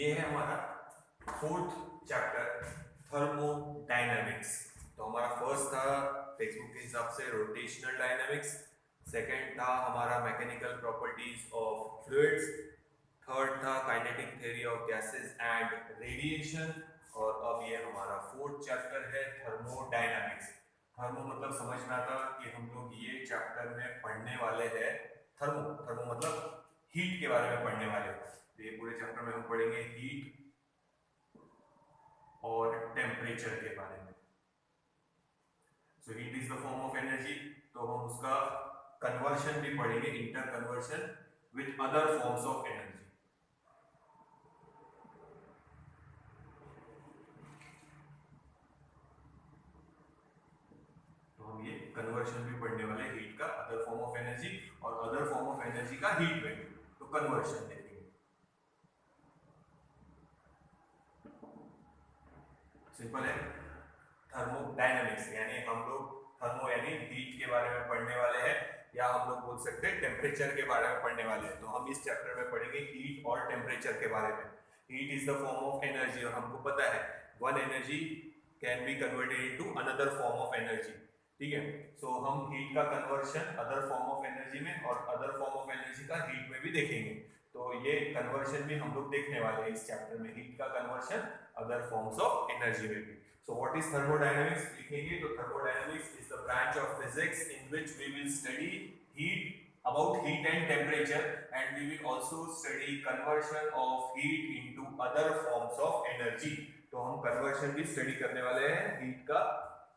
ये है हमारा फोर्थ चैप्टर थर्मोडायनामिक्स। तो हमारा फर्स्ट था टेक्स्ट के हिसाब से रोटेशनल डायनामिक्स, सेकंड था हमारा mechanical properties of fluids, third था kinetic theory of gases and radiation, और अब ये हमारा फोर्थ चैप्टर है थर्मोडायनामिक्स। थर्मो मतलब समझ में आता कि हम लोग ये चैप्टर में पढ़ने वाले हैं थर्मो। थर्मो मतलब हीट के बारे में पढ़ने वाले हैं। तो ये पूरे चैप्टर में हम पढ़ेंगे हीट और टेम्परेचर के बारे में। So heat is the form of energy, तो हम उसका कन्वर्शन भी पढ़ेंगे, inter conversion with other forms of energy. तो हम ये कन्वर्शन भी पढ़ने वाले हीट का अदर फॉर्म ऑफ एनर्जी और अदर फॉर्म ऑफ एनर्जी का हीट में, तो कन्वर्शन देखेंगे। सिंपल है। थर्मोडायनामिक्स यानी हम लोग थर्मो यानी हीट के बारे में पढ़ने वाले हैं, या हम लोग बोल सकते हैं टेम्परेचर के बारे में पढ़ने वाले हैं। तो हम इस चैप्टर में पढ़ेंगे हीट और टेम्परेचर के बारे में। Heat is the form of energy, और हमको पता है one energy can be converted into another form of energy. ठीक है, सो हम हीट का conversion other form of energy में और अदर फॉर्म ऑफ एनर्जी का हीट में भी देखेंगे। तो ये कन्वर्शन भी हम लोग देखने वाले हैं इस चैप्टर में, हीट का conversion other forms of energy में भी। So what is thermodynamics लिखेंगे तो thermodynamics is the branch of physics in which we will study heat about heat and temperature, and we will also study conversion of heat into other forms of energy। तो हम conversion भी study करने वाले हैं heat का,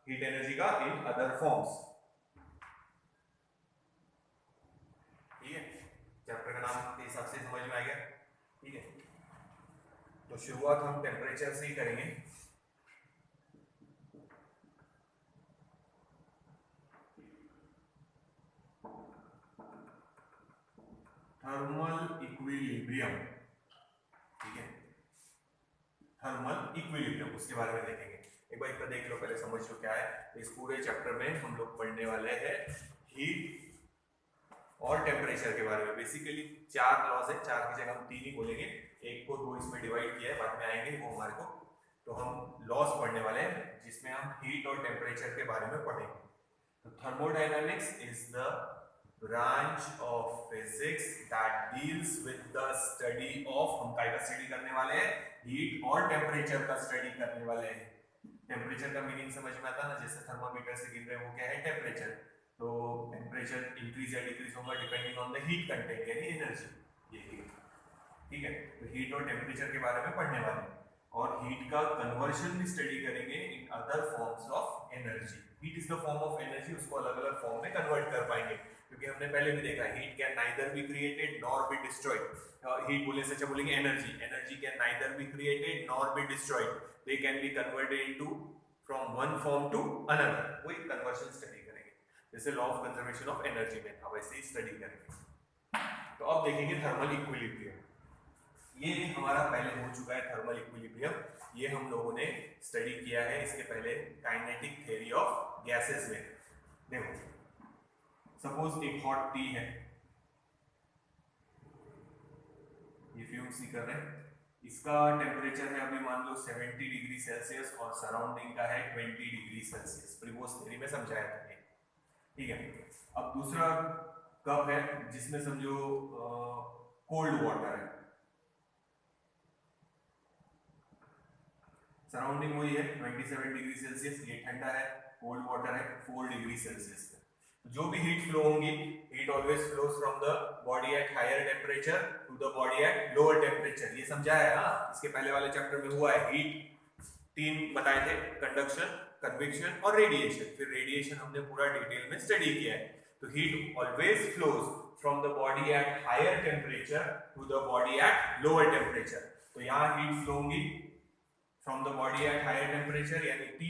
heat energy का in other forms। ठीक है, चैप्टर का नाम के हिसाब से समझ में आ गया। ठीक है, तो शुरुआत हम टेम्परेचर से ही करेंगे। Thermal equilibrium. ठीक है, थर्मल इक्विलिब्रियम उसके बारे में देखेंगे। एक बार इतना देख लो, पहले समझ लो क्या है। इस पूरे चैप्टर में हम लोग पढ़ने वाले हैं हीट और टेम्परेचर के बारे में। बेसिकली 4 लॉज है, 4 की जगह हम 3 ही बोलेंगे, एक को 2 इसमें डिवाइड किया है, बाद में आएंगे वो हमारे को। तो हम लॉज पढ़ने वाले हैं जिसमें हम हीट और टेम्परेचर के बारे में पढ़ेंगे। तो thermodynamics is the branch of physics that deals with the study of, हम काय का स्टडी करने वाले हैं, हीट और टेम्परेचर का स्टडी करने वाले हैं। टेम्परेचर का मीनिंग समझ में आता ना, जैसे थर्मामीटर से गिन रहे हैं वो क्या है, टेम्परेचर। तो टेम्परेचर इंक्रीज या डिक्रीज होगा depending on the heat content यानी एनर्जी, ये हीट। ठीक है, तो हीट और टेम्परेचर के बारे में पढ़ने वाले हैं, और हीट का कन्वर्शन भी स्टडी करेंगे in other forms of energy. Heat is the form of energy, उसको अलग अलग फॉर्म में कन्वर्ट कर पाएंगे, क्योंकि हमने पहले भी देखा heat can neither be created nor be destroyed. Heat बोलने से अच्छा बोलेंगे energy, energy can neither be created nor be destroyed, they can be converted into from one form to another. वही कन्वर्शन स्टडी करेंगे, जैसे law of conservation of energy में था वैसे ही स्टडी करेंगे। तो अब देखेंगे थर्मल इक्विलिब्रियम। ये हमारा पहले हो चुका है थर्मल इक्विलिब्रियम, ये हम लोगों ने स्टडी किया है इसके पहले काइनेटिक थ्योरी ऑफ गैसेस में। देखो, सपोज एक हॉट टी है, ये फ्यूम्स कर रहे हैं, इसका टेम्परेचर है अभी मान लो 70 डिग्री सेल्सियस और सराउंडिंग का है 20 डिग्री सेल्सियस। प्रीवियस थ्योरी में समझाया था ये। ठीक है, अब दूसरा कप है जिसमें समझो कोल्ड वाटर है, सराउंडिंग वही है 27 डिग्री सेल्सियस, ये ठंडा है, कोल्ड वाटर है 4 डिग्री सेल्सियस। जो भी हीट फ्लो होंगी, heat always flows from the body at higher temperature to the body at lower temperature. ये समझाया है ना, इसके पहले वाले चैप्टर में हुआ है। हीट 3 बताए थे, कंडक्शन, कन्वेक्शन और रेडिएशन। फिर रेडिएशन हमने पूरा डिटेल में स्टडी किया है। तो heat always flows from the body at higher temperature to the body at lower temperature. तो यहाँ हीट फ्लो होंगी from the body at higher temperature यानी T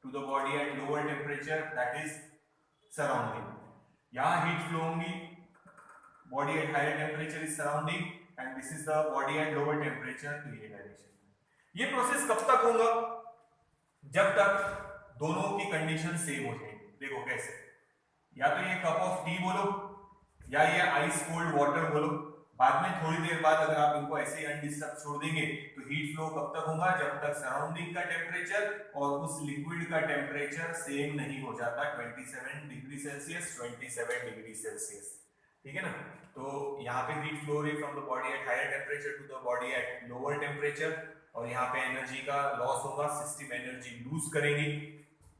to the body at lower temperature that is surrounding। यहाँ heat flow होंगी, body at higher temperature is surrounding and this is the body at lower temperature to ये direction. ये process कब तक होगा? जब तक दोनों की कंडीशन सेम हो जाएगी। देखो कैसे, या तो ये कप ऑफ टी बोलो या ये आइस कोल्ड वाटर बोलो, बाद में थोड़ी देर बाद अगर आप इनको ऐसे ही अनडिस्टर्ब छोड़ देंगे तो हीट फ्लो कब तक होगा, जब तक सराउंडिंग का टेम्परेचर और उस लिक्विड का टेम्परेचर सेम नहीं हो जाता 27 डिग्री सेल्सियस 27 डिग्री सेल्सियस। ठीक है ना। तो यहाँ पे हीट फ्लो रही from the body at higher temperature to the body at lower temperature, और यहाँ पे एनर्जी का लॉस होगा, सिस्टम एनर्जी लूज करेंगी।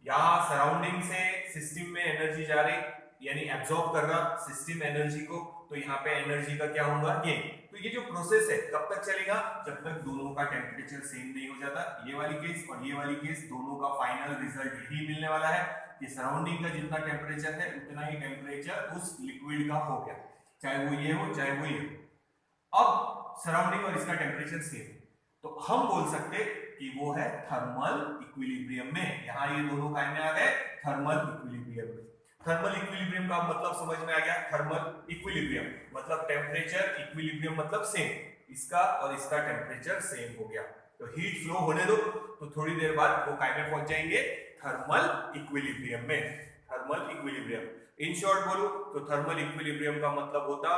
यहाँ सराउंडिंग से सिस्टम में एनर्जी जा रही यानी एब्जॉर्ब कर रहा सिस्टम एनर्जी को, तो यहाँ पे एनर्जी का क्या होगा गेन। तो ये जो प्रोसेस है कब तक चलेगा, जब तक दोनों का टेम्परेचर सेम नहीं हो जाता। ये वाली केस और ये वाली केस दोनों का फाइनल रिजल्ट यही मिलने वाला है कि सराउंडिंग का जितना टेम्परेचर है उतना ही टेम्परेचर उस लिक्विड का हो गया, चाहे वो ये हो चाहे वो ये हो। अब सराउंडिंग और इसका टेम्परेचर सेम, तो हम बोल सकते कि वो है थर्मल इक्विलिब्रियम में। यहाँ ये दोनों काय में आ गए थर्मल इक्विलिब्रियम में। थर्मल इक्विलिब्रियम का मतलब समझ में आ गया, थर्मल इक्विलिब्रियम मतलब टेम्परेचर, इक्विलिब्रियम मतलब सेम, इसका और इसका टेम्परेचर सेम हो गया। तो हीट फ्लो होने दो, तो थोड़ी देर बाद वो काय में पहुंच जाएंगे थर्मल इक्विलिब्रियम में। थर्मल इक्विलिब्रियम इन शॉर्ट बोलो तो थर्मल इक्विलिब्रियम का मतलब होता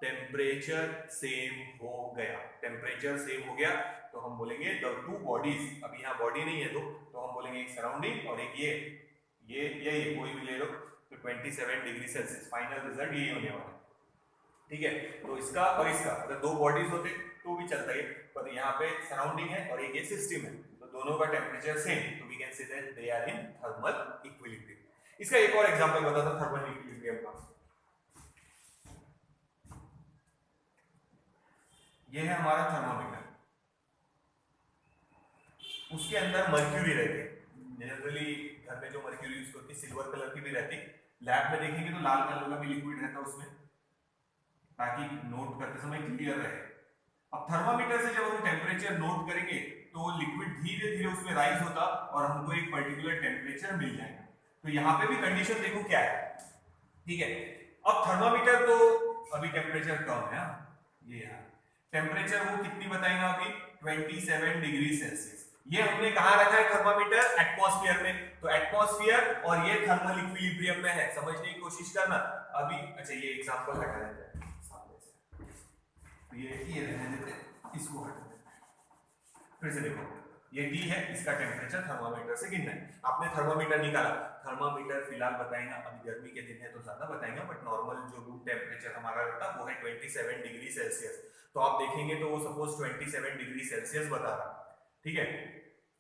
टेम्परेचर सेम हो गया। टेम्परेचर सेम हो गया तो हम बोलेंगे द टू बॉडीज, अब यहाँ बॉडी नहीं है तो हम बोलेंगे एक सराउंडिंग और एक ये कोई भी ले लो, तो 27 डिग्री सेल्सियस फाइनल रिजल्ट यही होने वाला है। ठीक है, तो इसका और इसका अगर दो बॉडीज होते तो भी चलता है, पर यहाँ पे सराउंडिंग है और एक ये सिस्टम है, तो दोनों का टेम्परेचर सेम, तो we can say that they are in thermal equilibrium. इसका एक और एग्जांपल बता दो थर्मल इक्विलिब्रियम का। ये है हमारा थर्मामीटर, उसके अंदर मर्क्यूरी रहती है। जनरली घर में जो मर्क्यूरी यूज करती है सिल्वर कलर की भी रहती, लैब में देखेंगे तो लाल कलर का भी लिक्विड रहता है उसमें, ताकि नोट करते समय क्लियर रहे। अब थर्मामीटर से जब हम टेम्परेचर नोट करेंगे तो लिक्विड धीरे धीरे उसमें राइज होता और हमको एक पर्टिकुलर टेम्परेचर मिल जाएगा। तो यहाँ पे भी कंडीशन देखो क्या है। ठीक है, अब थर्मामीटर तो अभी टेम्परेचर कम है, ये यहाँ टेम्परेचर वो कितनी बताएगा अभी 27 डिग्री सेल्सियस। ये हमने कहा रखा है थर्मामीटर एटमॉस्फेयर में, तो एटमॉस्फेयर और ये थर्मल इक्विलिब्रियम में है, समझने की कोशिश करना। अभी अच्छा ये एग्जांपल हटा देते हैं सामने से, तो ये रहने देते हैं, इसको हटा देते हैं। फिर से देखो ये T है, इसका टेम्परेचर थर्मामीटर से गिनना है। आपने थर्मामीटर निकाला, थर्मामीटर फिलहाल बताएगा, अभी गर्मी के दिन है तो ज्यादा बताएगा, बट नॉर्मल जो रूम टेम्परेचर हमारा रहता वो है 27 डिग्री सेल्सियस। तो आप देखेंगे तो वो सपोज 27 डिग्री सेल्सियस बता रहा। ठीक है,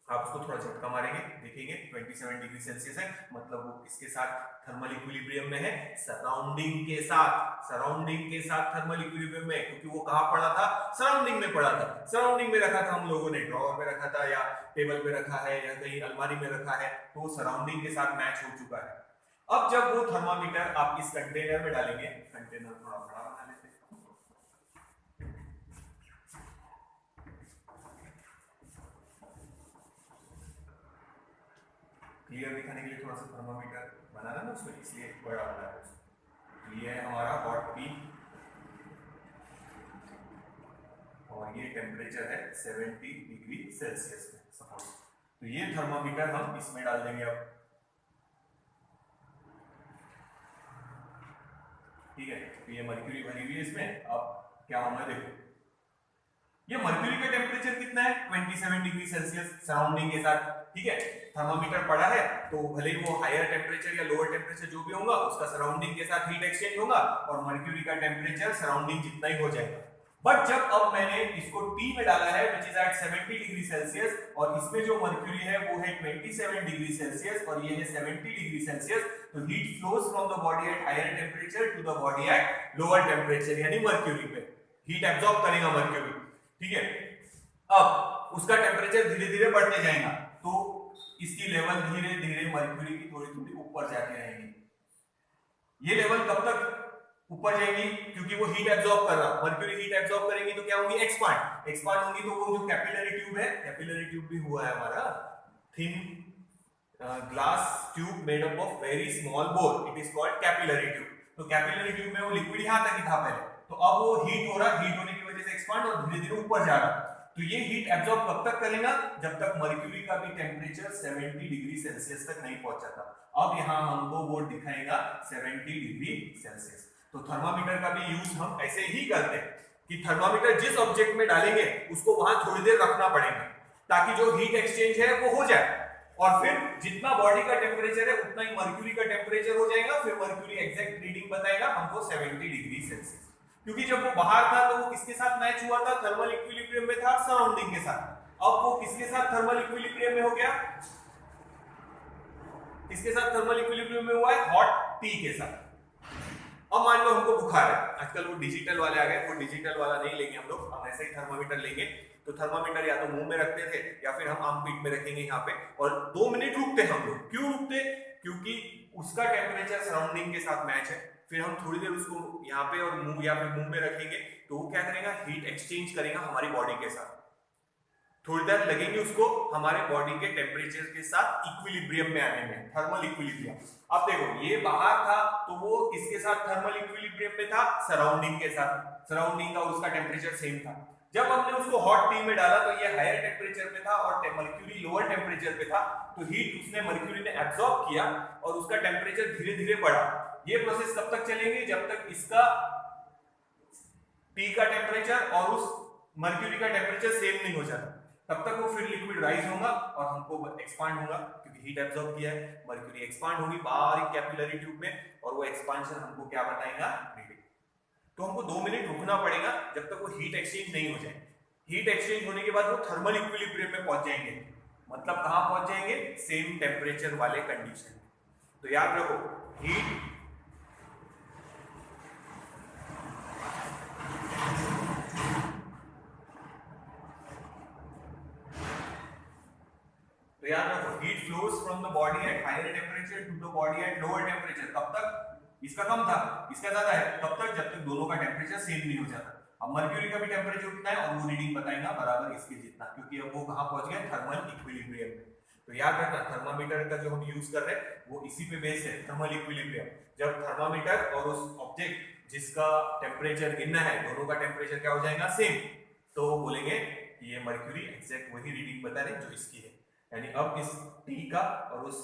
आप उसको थोड़ा झटका मारेंगे, देखेंगे 27 डिग्री सेल्सियस है, मतलब वो किसके साथ थर्मल इक्विलिब्रियम में है, सराउंडिंग के साथ। सराउंडिंग के साथ थर्मल इक्विलिब्रियम में, क्योंकि वो कहां पड़ा था, सराउंडिंग में पड़ा था। सराउंडिंग में रखा था हम लोगों ने, ड्रॉवर में रखा था या टेबल पे रखा है या कहीं अलमारी में रखा है, तो सराउंडिंग के साथ मैच हो चुका है। अब जब वो थर्मामीटर आप इस कंटेनर में डालेंगे, कंटेनर थोड़ा बड़ा बना लेते हैं, क्लियर दिखाने के लिए थोड़ा सा थर्मामीटर बनाना ना उसमें, इसलिए बड़ा बना है। तो ये है हमारा हॉट पी और ये टेम्परेचर है 70 डिग्री सेल्सियस में सपोज। तो ये थर्मामीटर हम इसमें डाल देंगे अब। ठीक है, तो ये मर्क्यूरी भरी हुई है इसमें। अब क्या होगा देखो, ये मर्क्यूरी का टेम्परेचर कितना है 27 डिग्री सेल्सियस सराउंडिंग के साथ। ठीक है, थर्मामीटर पड़ा है तो भले ही वो हायर टेम्परेचर या लोअर टेम्परेचर जो भी होगा उसका सराउंडिंग के साथ हीट एक्सचेंज होगा और मर्क्यूरी का टेम्परेचर सराउंडिंग जितना ही हो जाएगा। बट जब अब मैंने इसको T में डाला है which is at 70 degree Celsius, और इसमें जो मर्क्यूरी है वो है 27 डिग्री सेल्सियस और ये है 70 डिग्री सेल्सियस, तो heat flows from the body at higher temperature to the body at lower temperature, यानी मर्क्यूरी पे हीट एब्जॉर्ब करेगा मर्क्यूरी। ठीक है, अब उसका टेम्परेचर धीरे धीरे बढ़ते जाएगा, तो इसकी लेवल धीरे धीरे मर्क्यूरी की थोड़ी थोड़ी ऊपर जाती रहेगी। ये लेवल कब तक ऊपर जाएगी, क्योंकि वो हीट एब्जॉर्ब कर रहा, मर्क्यूरी हीट एब्जॉर्ब करेंगी तो क्या होंगी, एक्सपांड। एक्सपांड होंगी तो वो जो कैपिलरी ट्यूब है, कैपिलरी ट्यूब भी हुआ है हमारा thin glass tube made up of very small bore, it is called capillary tube. तो कैपिलरी ट्यूब में वो लिक्विड यहां तक ही था पहले, तो अब वो हीट हो रहा, हीट होने की वजह से एक्सपांड और धीरे धीरे ऊपर जा रहा। तो ये हीट एब्जॉर्ब कब तक करेगा, जब तक मर्क्यूरी का भी टेम्परेचर 70 डिग्री सेल्सियस तक नहीं पहुंचा था। अब यहां हमको वो दिखाएगा 70 डिग्री सेल्सियस। तो थर्मामीटर का भी यूज हम ऐसे ही करते हैं कि थर्मामीटर जिस ऑब्जेक्ट में डालेंगे उसको वहां थोड़ी देर रखना पड़ेगा ताकि जो हीट एक्सचेंज है वो हो जाए, और फिर जितना बॉडी का टेम्परेचर है उतना ही मर्क्यूरी का टेम्परेचर हो जाएगा। फिर मर्क्यूरी एग्जैक्ट रीडिंग बताएगा हमको 70 डिग्री सेल्सियस, क्योंकि जब वो बाहर था तो वो किसके साथ मैच हुआ था, थर्मल इक्विलिब्रियम में था सराउंडिंग के साथ। अब वो किसके साथ थर्मल इक्विलिब्रियम में हो गया, किसके साथ थर्मल इक्विलिब्रियम में हुआ है, हॉट टी के साथ। अब मान लो हमको बुखार है, आजकल वो डिजिटल वाले आ गए, वो डिजिटल वाला नहीं लेंगे हम लोग, हम ऐसे ही थर्मामीटर लेंगे। तो थर्मामीटर या तो मुंह में रखते थे या फिर हम आर्मपिट में रखेंगे यहाँ पे, और 2 मिनट रुकते हम लोग। क्यों रुकते, क्योंकि उसका टेम्परेचर सराउंडिंग के साथ मैच है। फिर हम थोड़ी देर उसको यहाँ पे और मुंह या फिर मुंह में रखेंगे तो वो क्या करेगा, हीट एक्सचेंज करेगा हमारी बॉडी के साथ। थोड़ी देर लगेंगे उसको हमारे बॉडी के टेम्परेचर के साथ इक्विलिब्रियम में आने में, थर्मल इक्विलिब्रियम। अब देखो ये बाहर था तो वो किसके साथ थर्मल इक्विलिब्रियम में था, सराउंडिंग के साथ। सराउंडिंग का उसका टेम्परेचर सेम था। जब हमने उसको हॉट टी में डाला तो ये हायर टेम्परेचर पे था और मर्क्यूरी लोअर टेम्परेचर पे था, तो हीट उसने मर्क्यूरी ने एब्सॉर्ब किया और उसका टेम्परेचर धीरे धीरे बढ़ा। ये प्रोसेस कब तक चलेंगे, जब तक इसका टी का टेम्परेचर और उस मर्क्यूरी का टेम्परेचर सेम नहीं हो जाता, तब तक वो फिर लिक्विड राइज होगा और हमको एक्सपांड होगा, क्योंकि हीट एब्सॉर्ब किया है। मर्क्यूरी एक्सपांड होगी बाहर कैपिलरी ट्यूब में, और वो एक्सपांशन हमको क्या बताएगा, रीडिंग। तो हमको 2 मिनट रुकना पड़ेगा जब तक वो हीट एक्सचेंज नहीं हो जाए। हीट एक्सचेंज होने के बाद वो थर्मल इक्विलिब्रियम में पहुंच जाएंगे, मतलब कहां पहुंच जाएंगे, सेम टेम्परेचर वाले कंडीशन में। तो याद रखो हीट याद रखो heat flows from the body at higher temperature to the body at lower temperature. कब तक, इसका कम था इसका ज्यादा है, तब तक जब तक दोनों का टेम्परेचर सेम नहीं हो जाता। अब मर्क्यूरी का भी टेम्परेचर उतना है और वो रीडिंग बताएगा बराबर इसके जितना, क्योंकि अब वो कहां पहुंच गए, थर्मल इक्विलिब्रियम में। तो याद रखना थर्मामीटर का जो हम यूज कर रहे हैं वो इसी पे बेस्ड है, थर्मल इक्विलिब्रियम। जब थर्मामीटर और उस ऑब्जेक्ट जिसका टेम्परेचर गिनना है दोनों का टेम्परेचर क्या हो जाएगा, सेम, तो बोलेंगे ये मर्क्यूरी एग्जैक्ट वही रीडिंग बता रहे जो इसकी है। यानी अब इस टी का और उस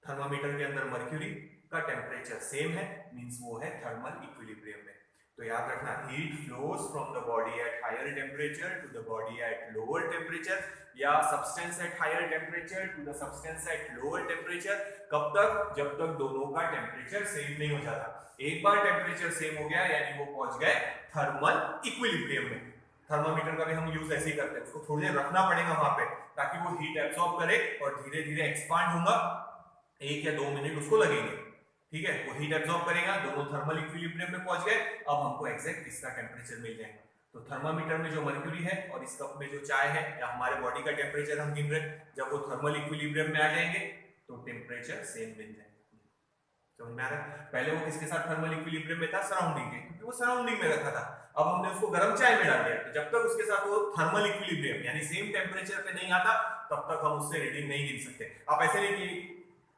थर्मामीटर के अंदर मर्क्यूरी का टेम्परेचर सेम है, मींस वो है थर्मल इक्विलिब्रियम में। तो याद रखना heat flows from the body at higher temperature to the body at lower temperature, या substance at higher temperature to the substance at lower temperature. कब तक, जब तक दोनों का टेम्परेचर सेम नहीं हो जाता। एक बार टेम्परेचर सेम हो गया यानी वो पहुंच गए थर्मल इक्विलिब्रियम में। थर्मामीटर का भी हम यूज ऐसे ही करते हैं, उसको थोड़ी देर रखना पड़ेगा वहां पे ताकि वो हीट एब्सॉर्ब करे और धीरे धीरे एक्सपांड होगा, 1 या 2 मिनट उसको लगेंगे। ठीक है, वो हीट एब्सॉर्ब करेगा, दोनों थर्मल इक्विलिब्रियम में पहुंच गए। अब हमको एग्जैक्ट इसका टेम्परेचर मिल जाएगा। तो थर्मामीटर में जो मर्क्यूरी है और इस कप में जो चाय है या हमारे बॉडी का टेम्परेचर हम गिन रहे, जब वो थर्मल इक्विलिब्रियम में आ जाएंगे तो टेम्परेचर सेम मिल जाएगा। समझ में आ रहा है? पहले वो किसके साथ थर्मल इक्विलिब्रियम में था, सराउंडिंग के, क्योंकि वो सराउंडिंग में रखा था। अब हमने उसको गर्म चाय में डाल दिया, तो जब तक उसके साथ वो थर्मल इक्विलिब्रियम यानी सेम टेम्परेचर पे नहीं आता तब तक हम उससे रीडिंग नहीं गिन सकते। आप ऐसे नहीं कि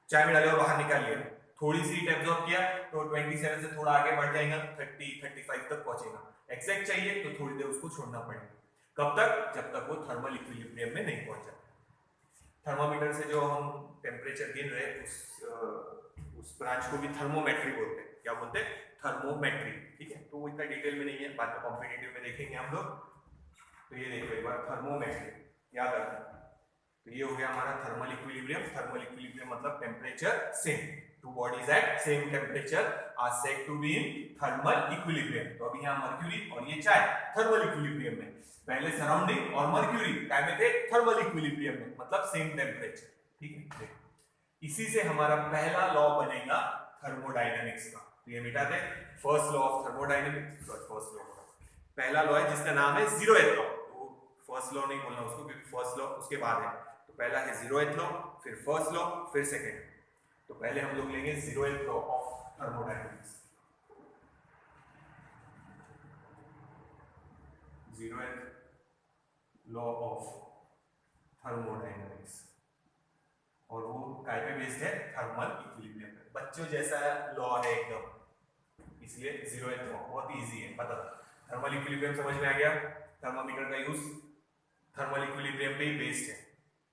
चाय में डाले और बाहर निकाल लिया, थोड़ी सी हीट एब्सॉर्ब किया तो 27 से थोड़ा आगे बढ़ जाएगा, 30-35 तक पहुंचेगा। एक्जैक्ट चाहिए तो थोड़ी देर उसको छोड़ना पड़ेगा। कब तक, जब तक वो थर्मल इक्विलिब्रियम में नहीं पहुंच जाता। थर्मामीटर से जो हम टेम्परेचर गिन रहे उस ब्रांच को भी थर्मोमेट्री बोलते हैं। क्या बोलते हैं, थर्मोमेट्री। ठीक है, तो वो इतना डिटेल में नहीं है, बाद में कॉम्पिटिटिव में देखेंगे हम लोग। तो ये देखो एक बार थर्मोमेट्री याद रखना। तो ये हो गया हमारा थर्मल इक्विलिब्रियम। थर्मल इक्विलिब्रियम मतलब temperature same, two bodies at same temperature are said to be in thermal equilibrium. तो अभी यहाँ मर्क्यूरी और ये चाय थर्मल इक्विलिब्रियम में, पहले सराउंडिंग और मर्क्यूरी काय में थे, थर्मल इक्विलिब्रियम में, मतलब सेम टेम्परेचर। ठीक है, इसी से हमारा पहला लॉ बनेगा थर्मोडायनेमिक्स का। तो ये मिटाते first law of thermodynamics, first law पहला लॉ है जिसका नाम है जीरोथ लॉ। तो फर्स्ट लॉ नहीं बोलना उसको, क्योंकि फर्स्ट लॉ उसके बाद है। तो पहला है जीरोथ लॉ, फिर फर्स्ट लॉ, फिर सेकंड। तो पहले हम लोग लेंगे zeroth law of thermodynamics. Zeroth law of thermodynamics, और वो काय पे बेस्ड है, थर्मल इक्विलिब्रियम पे। बच्चों जैसा लॉ है एकदम, इसलिए जीरोथ लॉ बहुत इजी है पता। थर्मल इक्विलिब्रियम समझ में आ गया, थर्मामीटर का यूज थर्मल इक्विलिब्रियम पे ही बेस्ड है।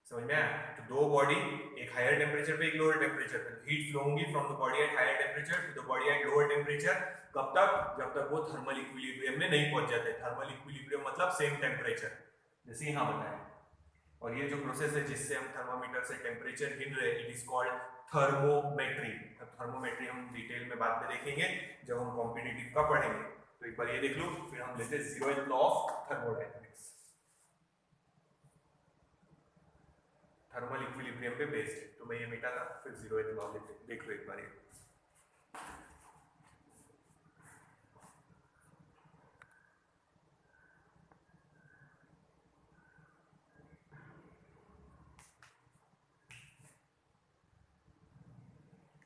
समझ में आया? तो दो बॉडी, एक हायर टेम्परेचर पे एक लोअर टेम्परेचर पे, हीट फ्लो होगी from the body at higher temperature to the body at lower temperature. कब तक? जब तक वो थर्मल इक्विलिब्रियम में नहीं पहुंच जाते। थर्मल इक्विलिब्रियम मतलब सेम टेम्परेचर, जैसे यहाँ बताया। और ये जो प्रोसेस है जिससे हम थर्मामीटर से टेम्परेचर गिन रहे हैं, it is called thermometry. Thermometry हम डिटेल में बाद में देखेंगे जब हम कॉम्पिटिटिव का पढ़ेंगे। तो एक बार ये देख लो, फिर हम लेते हैं zeroth law of thermodynamics. Thermal equilibrium पे बेस्ड है, तो मैं ये मिटा था, फिर जीरोथ लॉ लेते हैं। देख लो एक बार ये।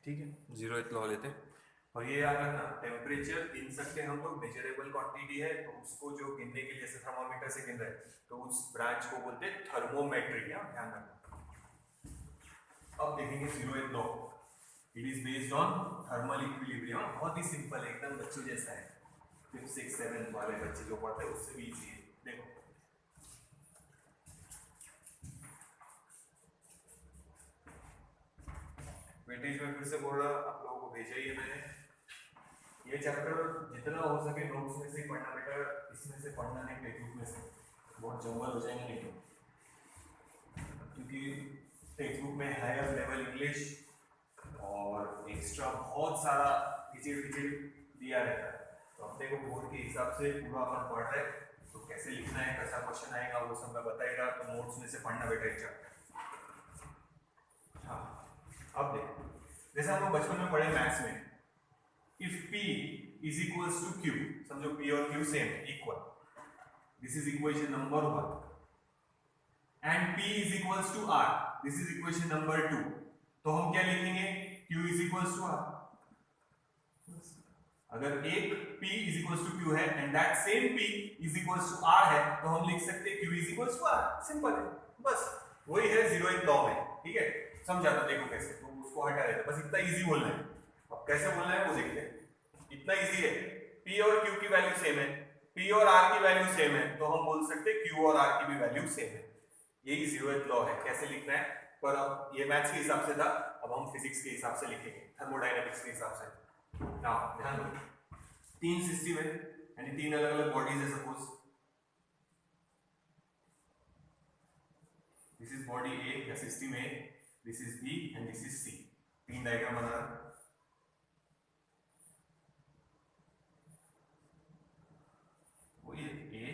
ठीक है, जीरोथ लॉ लेते हैं। और ये याद रखना, टेम्परेचर गिन सकते हैं हम लोग, मेजरेबल क्वांटिटी है, तो उसको जो गिनने के लिए जैसे थर्मामीटर से गिन रहे हैं, तो उस ब्रांच को बोलते हैं थर्मोमेट्री। ध्यान रखना। अब देखेंगे zeroth law. It is based on thermal equilibrium. बहुत ही सिंपल है, एकदम बच्चों जैसा है। 5th 6th 7th वाले बच्चे जो पढ़ते हैं उससे भी इजी है। देखो वेटेज में फिर से बोल रहा, आप लोगों को भेजा ही है मैंने। ये चैप्टर जितना हो सके नोट्स में से पढ़ना बेटर, इसमें से पढ़ना नहीं, टेक्स्ट बुक में से बहुत जंगल हो जाएंगे नहीं तो, क्योंकि टेक्स्ट बुक में हायर लेवल इंग्लिश और एक्स्ट्रा बहुत सारा डिटेल दिया रहता है। तो अपने को बोर्ड के हिसाब से पूरा अपन पढ़ रहे, तो कैसे लिखना है, कैसा क्वेश्चन आएगा वो सब मैं बताएगा। तो नोट्स में से पढ़ना बेटर है चैप्टर। हाँ, अब देखो, जैसे हम लोग बचपन में पढ़े मैथ्स में, if P is equals to Q, समझो P और Q सेम है, equal, this is equation number 1, and P is equals to R, this is equation number 2, तो हम क्या लिखेंगे? Q is equals to R। अगर एक P is equals to Q है and that same P is equals to R है, तो हम लिख सकते हैं Q is equals to R। Simple है, बस वही है जीरोथ लॉ में। ठीक है, समझाता देखो कैसे, तो उसको हटा देते, बस इतना इजी बोलना है। अब कैसे बोलना है वो देखते हैं। इतना इजी है, P और Q की वैल्यू सेम है, P और R की वैल्यू सेम है, तो हम बोल सकते हैं Q और R की भी वैल्यू सेम है। यही जीरोथ लॉ है। कैसे लिखना है, पर अब ये मैथ्स के हिसाब से था, अब हम फिजिक्स के हिसाब से लिखेंगे, थर्मोडायनेमिक्स के हिसाब से। नाउ ध्यान दो, 3 सिस्टम है, यानी 3 अलग अलग बॉडीज है। Suppose this is body A या system A, this is B and this is C। 3 diagram बना रहा है। A,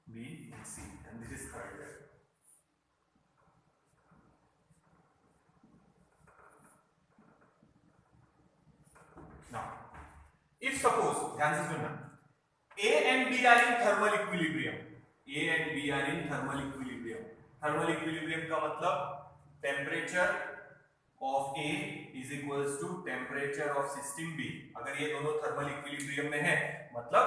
B and C, and this is third diagram. Now, if suppose, ध्यान से सुनना, A and B are in thermal equilibrium. A and B are in thermal equilibrium. Thermal equilibrium का मतलब temperature of A is equals to temperature of system B. अगर ये दोनों thermal equilibrium में है, मतलब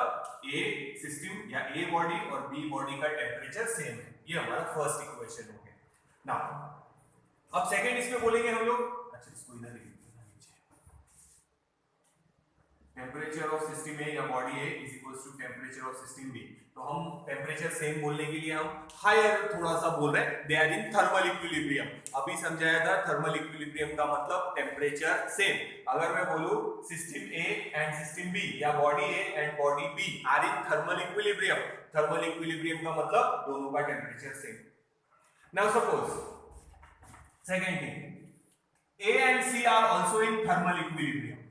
A सिस्टम या A बॉडी और B बॉडी का टेम्परेचर सेम है। ये हमारा फर्स्ट इक्वेशन हो गया। नाउ अब सेकंड इसमें बोलेंगे हम लोग, अच्छा इसको इधर लिख देते हैं नीचे, टेम्परेचर ऑफ सिस्टम A या body A is equals to temperature of system B। तो हम टेम्परेचर सेम बोलने के लिए हम हायर थोड़ा सा बोल रहे हैं, they are in thermal equilibrium. अभी समझाया था थर्मल इक्विलिब्रियम का मतलब टेम्परेचर सेम। अगर मैं बोलूं system A and system B या body A and body B are in thermal equilibrium, thermal equilibrium का मतलब दोनों का temperature same. Now suppose second thing, A and C are also in thermal equilibrium.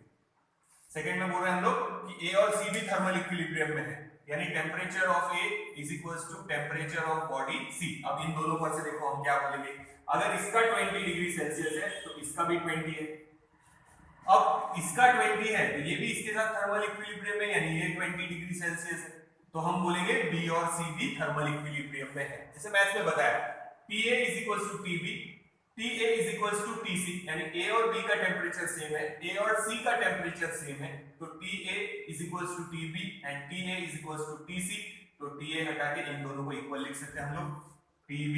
Second में बोल रहे हैं हम लोग कि A और C भी थर्मल इक्विलिब्रियम में है, यानी temperature of A is equals to temperature of body C। अब इन दोनों पर से देखो हम क्या बोलेंगे, अगर इसका 20 डिग्री सेल्सियस है तो इसका भी 20 है। अब इसका 20 है तो ये भी इसके साथ थर्मल इक्विलिब्रियम में, यानी ये 20 डिग्री सेल्सियस है, तो हम बोलेंगे B और C भी थर्मल इक्विलिब्रियम में है। जैसे मैथ्स में बताया, TA is equals to TB, TA is equals to TC, यानी A और B का टेम्परेचर सेम है, A और C का टेम्परेचर सेम है, तो TA is equals to TB and TA is equals to TC। तो TA हटा के इन दोनों को इक्वल लिख सकते हैं हम लोग, TB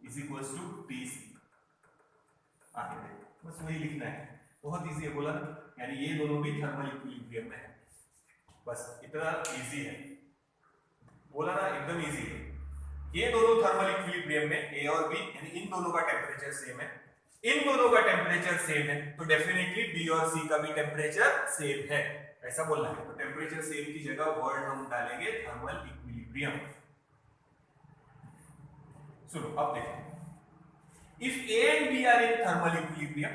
is equals to TC। आगे देखो, बस वही लिखना है, बहुत इजी है, बोला यानी ये दोनों भी थर्मल इक्विलिब्रियम में है। बस इतना इजी है, बोला ना, एकदम इजी है। ये दोनों थर्मल इक्विलिब्रियम में A और B, यानी इन दोनों का टेम्परेचर सेम है, इन दोनों का टेम्परेचर सेम है, तो डेफिनेटली बी और सी का भी टेम्परेचर सेम है, ऐसा बोलना है। तो टेम्परेचर सेम की जगह वर्ड हम डालेंगे थर्मल इक्विलिब्रियम। सुनो अब देखो, if A and B are in thermal equilibrium,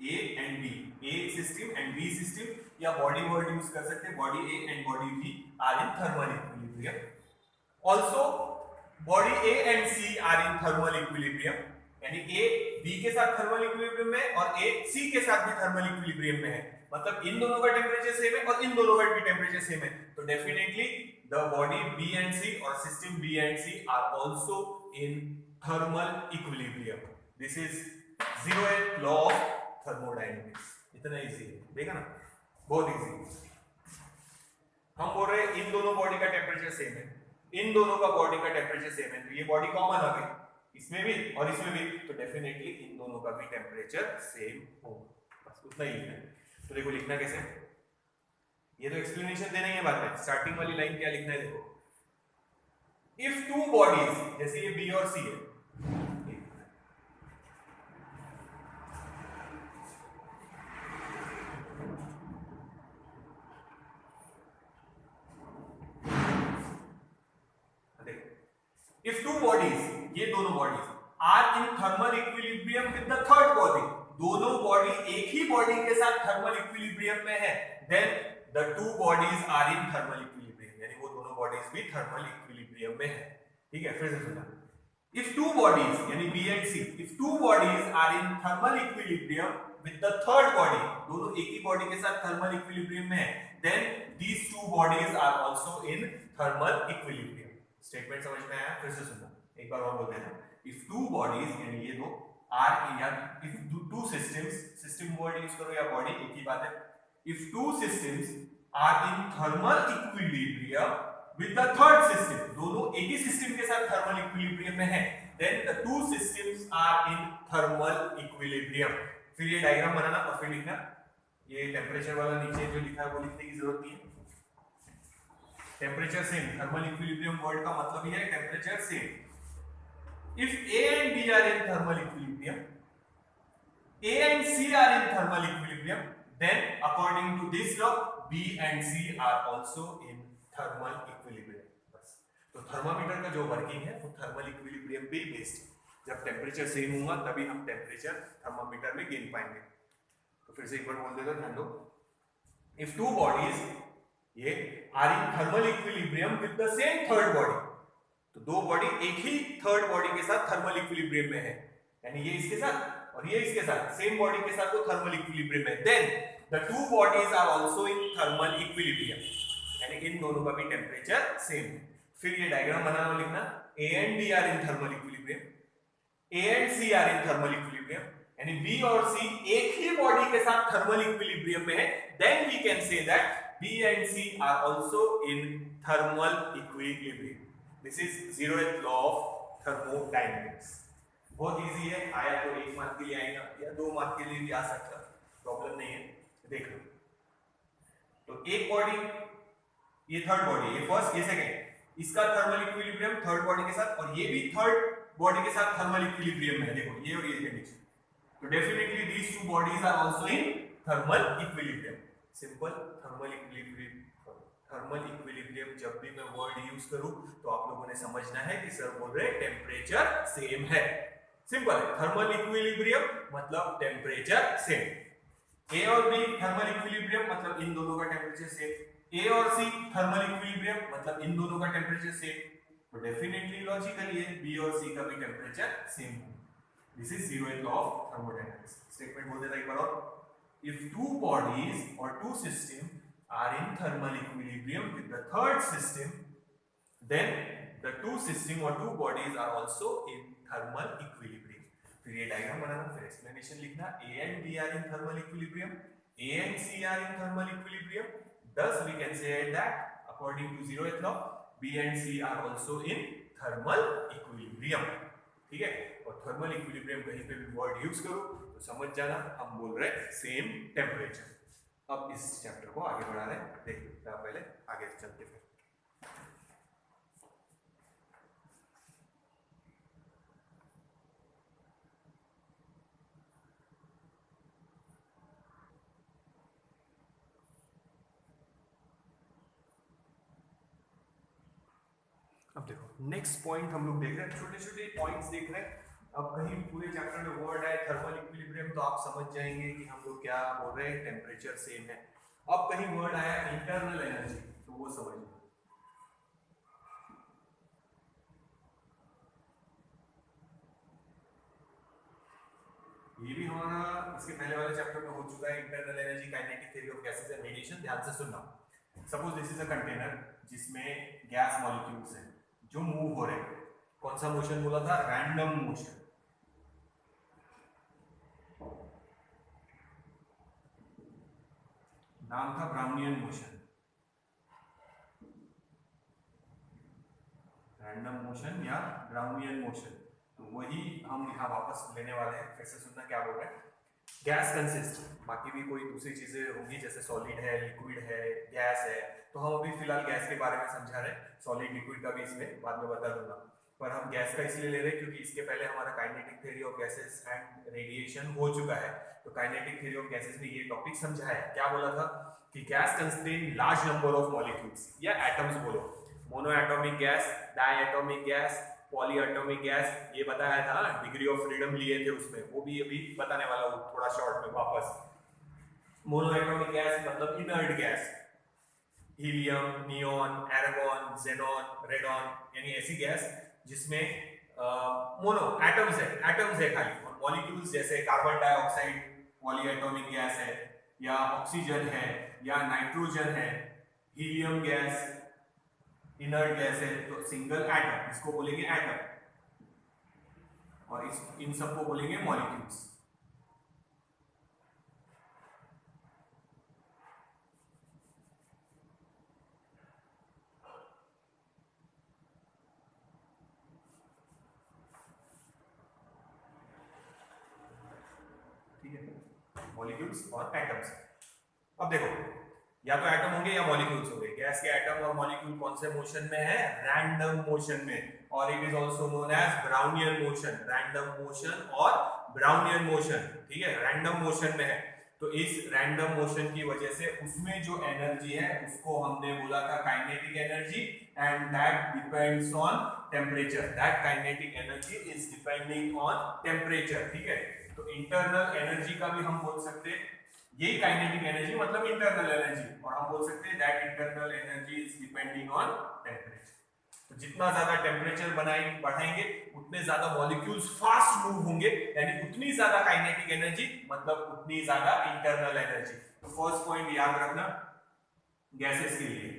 A and B, A system and B system, या बॉडी वर्ड यूज कर सकते हैं, body A and body B are in thermal equilibrium. Also body A and C are in thermal equilibrium, यानी A B के साथ thermal equilibrium में और ए सी के साथ भी थर्मल इक्विलिब्रियम में है, मतलब इन दोनों का टेम्परेचर सेम है और इन दोनों का भी टेम्परेचर सेम है, तो definitely the body B and C और system B and C are also in thermal equilibrium. This is 0th law of thermodynamics. इतना इजी है, देखा ना, बहुत इजी। हम बोल रहे हैं इन दोनों बॉडी का टेम्परेचर सेम है, इन दोनों का बॉडी का टेम्परेचर सेम है, तो ये बॉडी कॉमन आ गई इसमें भी और इसमें भी, तो डेफिनेटली इन दोनों का भी टेम्परेचर सेम होगा, बस उतना ही है। तो देखो लिखना कैसे, ये तो एक्सप्लेनेशन देना ही है बाद में, स्टार्टिंग वाली लाइन क्या लिखना है देखो, इफ टू बॉडीज, जैसे ये बी और सी है, इफ टू बॉडीज, ये दोनों bodies are in thermal equilibrium with the third body, दोनों बॉडी एक ही बॉडी के साथ थर्मल इक्विलिब्रियम में है, then the two bodies are in thermal equilibrium, यानी वो दोनों बॉडीज भी थर्मल इक्विलिब्रियम में है। ठीक है, फिर से सुना, इफ टू बॉडीज यानी B and C, if two bodies are in thermal equilibrium with the third body, दोनों एक ही बॉडी के साथ थर्मल इक्विलिब्रियम में है, then these two bodies are also in thermal equilibrium. Statement समझ में आया? फिर से सुनना एक बार और बोलते हैं, इफ टू बॉडीज यानी ये दो आर, या if two systems, system word use करो या बॉडी एक ही बात है, if two systems are in thermal equilibrium with the third system, दोनों एक ही सिस्टम के साथ थर्मल इक्विलिब्रियम में है, then the two systems are in thermal equilibrium. फिर ये डायग्राम बनाना और फिर लिखना, ये टेम्परेचर वाला नीचे जो लिखा है वो लिखने की जरूरत नहीं है, temperature same, thermal equilibrium word का मतलब ये है temperature same. If A and B are in thermal equilibrium, A and C are in thermal equilibrium, then according to this law B and C are also in thermal equilibrium. बस, तो thermometer का जो working है वो thermal equilibrium पे based है, जब temperature same होगा तभी हम टेम्परेचर थर्मामीटर में गिन पाएंगे। तो फिर से एक बार बोल देता ध्यान दो, इफ टू बॉडीज ये are in thermal equilibrium with the same third body, तो दो बॉडी एक ही थर्ड बॉडी के साथ थर्मल इक्विलिब्रियम में है, यानी ये इसके साथ और ये इसके साथ सेम बॉडी के साथ वो थर्मल इक्विलिब्रियम में, then the two bodies are also in thermal equilibrium, यानी इन दोनों का भी टेम्परेचर सेम है। फिर ये डायग्राम बनाना और लिखना, A and B are in thermal equilibrium, A and C are in thermal equilibrium, यानी बी और सी एक ही बॉडी के साथ थर्मल इक्विलिब्रियम में है, then we can say that B and C are also in thermal equilibrium. This is 0th law of thermodynamics. बहुत easy है, आया तो 1 मार्क के लिए आएगा या 2 मार्क के लिए भी आ सकता, प्रॉब्लम नहीं है। देख लो, तो एक बॉडी, ये थर्ड बॉडी, ये फर्स्ट, ये सेकंड, इसका थर्मल इक्विलिब्रियम थर्ड बॉडी के साथ, और ये भी थर्ड बॉडी के साथ थर्मल इक्विलिब्रियम में है, देखो ये और ये कंडीशन, तो definitely these two bodies are also in thermal equilibrium. Simple, thermal equilibrium, thermal equilibrium जब भी मैं वर्ड यूज करूं तो आप लोगों ने समझना है कि सर बोल रहे टेम्परेचर सेम है, सिंपल है, थर्मल इक्विलिब्रियम मतलब टेम्परेचर सेम, ए और बी थर्मल इक्विलिब्रियम मतलब इन दोनों का टेम्परेचर सेम, ए और सी थर्मल इक्विलिब्रियम मतलब इन दोनों का टेम्परेचर सेम, तो डेफिनेटली लॉजिकली है बी और सी का भी टेम्परेचर सेम है। This is 0th law of thermodynamics. Statement बोल देता एक बार और, if two bodies or two systems are in thermal equilibrium with the third system, then the two system or two bodies are also in thermal equilibrium. फिर ये diagram बनाना, फिर explanation लिखना, A and B are in thermal equilibrium, A and C are in thermal equilibrium, thus we can say that according to 0th law B and C are also in thermal equilibrium। ठीक है, और thermal equilibrium कहीं पे भी word use करो तो समझ जाना हम बोल रहे हैं सेम टेम्परेचर। अब इस चैप्टर को आगे बढ़ा रहे हैं, देखिए पहले आगे चलते फिर। अब देखो नेक्स्ट पॉइंट हम लोग देख रहे हैं, छोटे छोटे पॉइंट्स देख रहे हैं। अब कहीं पूरे चैप्टर में वर्ड है थर्मल इक्विलिब्रियम तो आप समझ जाएंगे कि हम लोग क्या बोल रहे हैं, टेम्परेचर सेम है। अब कहीं वर्ड आया इंटरनल एनर्जी तो वो समझ लो। ये भी हमारा इसके पहले वाले चैप्टर में हो चुका है, internal energy, kinetic theory of gases and radiation. ध्यान से सुनना। Suppose this is a container जिसमें गैस मॉलिक्यूल्स हैं जो मूव हो रहे हैं। कौन सा मोशन बोला था? Random motion. नाम था ब्राउनियन मोशन। रैंडम मोशन या ब्राउनियन मोशन, तो वही हम यहाँ वापस लेने वाले हैं। फिर से सुनना क्या बोल रहे हैं। गैस कंसिस्ट, बाकी भी कोई दूसरी चीजें होंगी जैसे सॉलिड है, लिक्विड है, गैस है, तो हम अभी फिलहाल गैस के बारे में समझा रहे हैं। सॉलिड लिक्विड का भी इसमें बाद में बता दूंगा, पर हम गैस का इसलिए ले रहे हैं क्योंकि इसके पहले हमारा kinetic theory of gases and radiation हो चुका है। तो काइनेटिक थ्योरी ऑफ गैसेस में ये टॉपिक समझा है। क्या बोला था कि gas contain large number of molecules या एटम्स, बोलो monoatomic gas, diatomic gas, polyatomic gas, ये बताया था। डिग्री ऑफ फ्रीडम लिए थे उसमें, वो भी अभी बताने वाला हूँ थोड़ा शॉर्ट में वापस। मोनो एटॉमिक गैस मतलब inert gas, helium, neon, argon, xenon, radon, यानी ऐसी गैस जिसमें मोनो एटम्स है खाली, और मॉलिक्यूल्स जैसे carbon dioxide poly atomic gas है, या ऑक्सीजन है, या नाइट्रोजन है, हीलियम गैस इनर्ट गैस है, तो सिंगल एटम, इसको बोलेंगे एटम, और इन सबको बोलेंगे मॉलिक्यूल्स। ठीक है, मॉलिक्यूल्स और एटम्स। अब देखो, या तो एटम होंगे या मॉलिक्यूल्स होंगे। गैस के एटम और मॉलिक्यूल कौन से मोशन में है? रैंडम मोशन में, और it is also known as Brownian motion. Random motion और ब्राउनियन मोशन, ठीक है, रैंडम मोशन में है। तो इस रैंडम मोशन की वजह से उसमें जो एनर्जी है उसको हमने बोला था kinetic energy, and that depends on temperature. That kinetic energy is depending on temperature, ठीक है। तो इंटरनल एनर्जी का भी हम बोल सकते हैं, यही काइनेटिक एनर्जी मतलब इंटरनल एनर्जी, और हम बोल सकते हैं that internal energy is depending on temperature. तो जितना ज्यादा टेम्परेचर बढ़ाएंगे उतने ज्यादा मॉलिक्यूल्स फास्ट मूव होंगे, यानी उतनी ज्यादा काइनेटिक एनर्जी मतलब उतनी ज्यादा इंटरनल एनर्जी। तो फर्स्ट पॉइंट याद रखना गैसेस के लिए।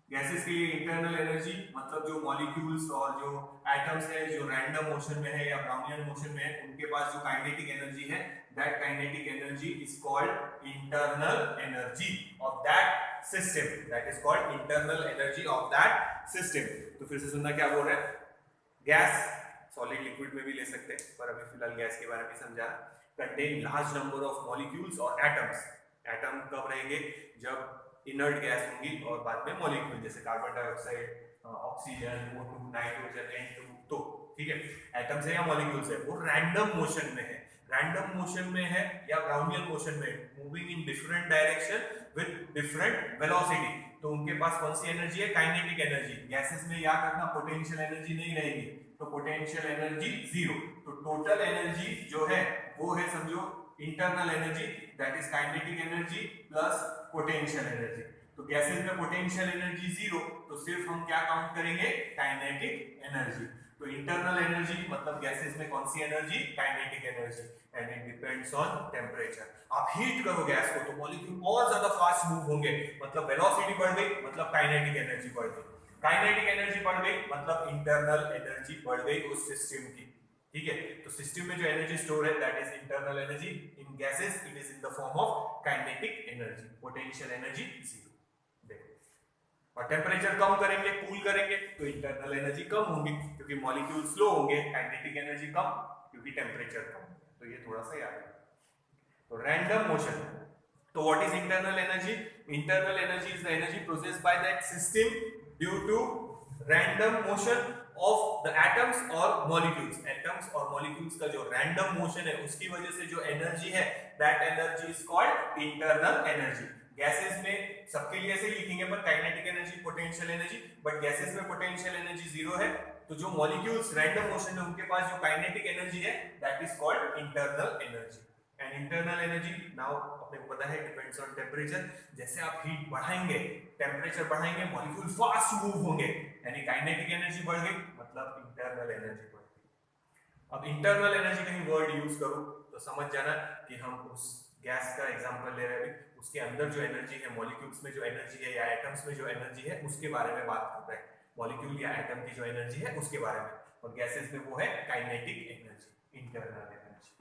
गैसेस के लिए इंटरनल एनर्जी मतलब जो मॉलिक्यूल्स और जो एटम्स है जो रैंडम मोशन में है या ब्राउनियन मोशन में है, उनके पास जो काइनेटिक एनर्जी है, that kinetic energy is called internal energy of that system. That is called internal energy of that system. तो फिर से सुनना क्या बोल रहे हैं। गैस सॉलिड लिक्विड में भी ले सकते हैं, पर अभी फिलहाल गैस के बारे में समझा। Contain large number of molecules और एटम्स। एटम कब रहेंगे? जब इनर्ट गैस होंगी, और बाद में मॉलिक्यूल जैसे carbon dioxide, oxygen, O2, nitrogen, N2, तो ठीक है, एटम्स है या मॉलिक्यूल्स है, वो रैंडम मोशन में है। रैंडम मोशन में है या ब्राउनियन मोशन में, moving in different direction with different velocity. तो उनके पास कौन सी एनर्जी है? Kinetic energy. गैसेस में याद रखना पोटेंशियल एनर्जी नहीं रहेगी, तो पोटेंशियल एनर्जी जीरो। तो टोटल एनर्जी जो है वो है, समझो, internal energy, that is kinetic energy plus potential energy. तो गैसेस में पोटेंशियल एनर्जी जीरो, तो सिर्फ हम क्या काउंट करेंगे? Kinetic energy. तो इंटरनल एनर्जी मतलब गैसेस में कौन सी energy? Kinetic energy, and it depends on temperature. आप हीट करो गैस को तो मॉलिक्यूल और ज्यादा फास्ट मूव होंगे, मतलब वेलोसिटी बढ़ गई, मतलब काइनेटिक एनर्जी बढ़ गई। काइनेटिक एनर्जी बढ़ गई मतलब इंटरनल एनर्जी बढ़ गई उस सिस्टम की, ठीक है। तो सिस्टम में जो एनर्जी स्टोर है that is internal energy. In gases it is in the form of kinetic energy. Potential energy zero. और टेम्परेचर कम करेंगे, कूल करेंगे, तो इंटरनल एनर्जी कम होगी क्योंकि मॉलिक्यूल स्लो होंगे, काइनेटिक एनर्जी कम क्योंकि टेम्परेचर कम। तो ये थोड़ा सा याद रखना। तो रैंडम मोशन, तो what is internal energy? Internal energy is the energy produced by that system due to random motion of the atoms और मॉलिक्यूल्स। एटम्स और मॉलिक्यूल्स का जो रैंडम मोशन है उसकी वजह से जो एनर्जी है that energy is called internal energy. Gases में सबके लिए ऐसे लिखेंगे पर kinetic energy, potential energy, but gases में पोटेंशियल एनर्जी जीरो है। तो जो मॉलिक्यूल्स रैंडम मोशन में उनके पास जो काइनेटिक एनर्जी है that is called internal energy. And internal energy now अपने को पता है डिपेंड्स ऑन टेम्परेचर। जैसे आप हीट बढ़ाएंगे, टेम्परेचर बढ़ाएंगे, मॉलिक्यूल फास्ट मूव होंगे, यानी काइनेटिक एनर्जी बढ़ गई, मतलब इंटरनल एनर्जी बढ़ गई। अब इंटरनल एनर्जी कहीं वर्ड यूज करूं तो समझ जाना कि हम उस गैस का एग्जांपल ले रहे हैं, उसके अंदर जो एनर्जी है, मॉलिक्यूल्स में जो एनर्जी है या एटम्स में जो एनर्जी है उसके बारे में बात कर रहे हैं। मॉलिक्यूल या एटम की जो एनर्जी है उसके बारे में, और गैसेस में वो है काइनेटिक एनर्जी, इंटरनल एनर्जी।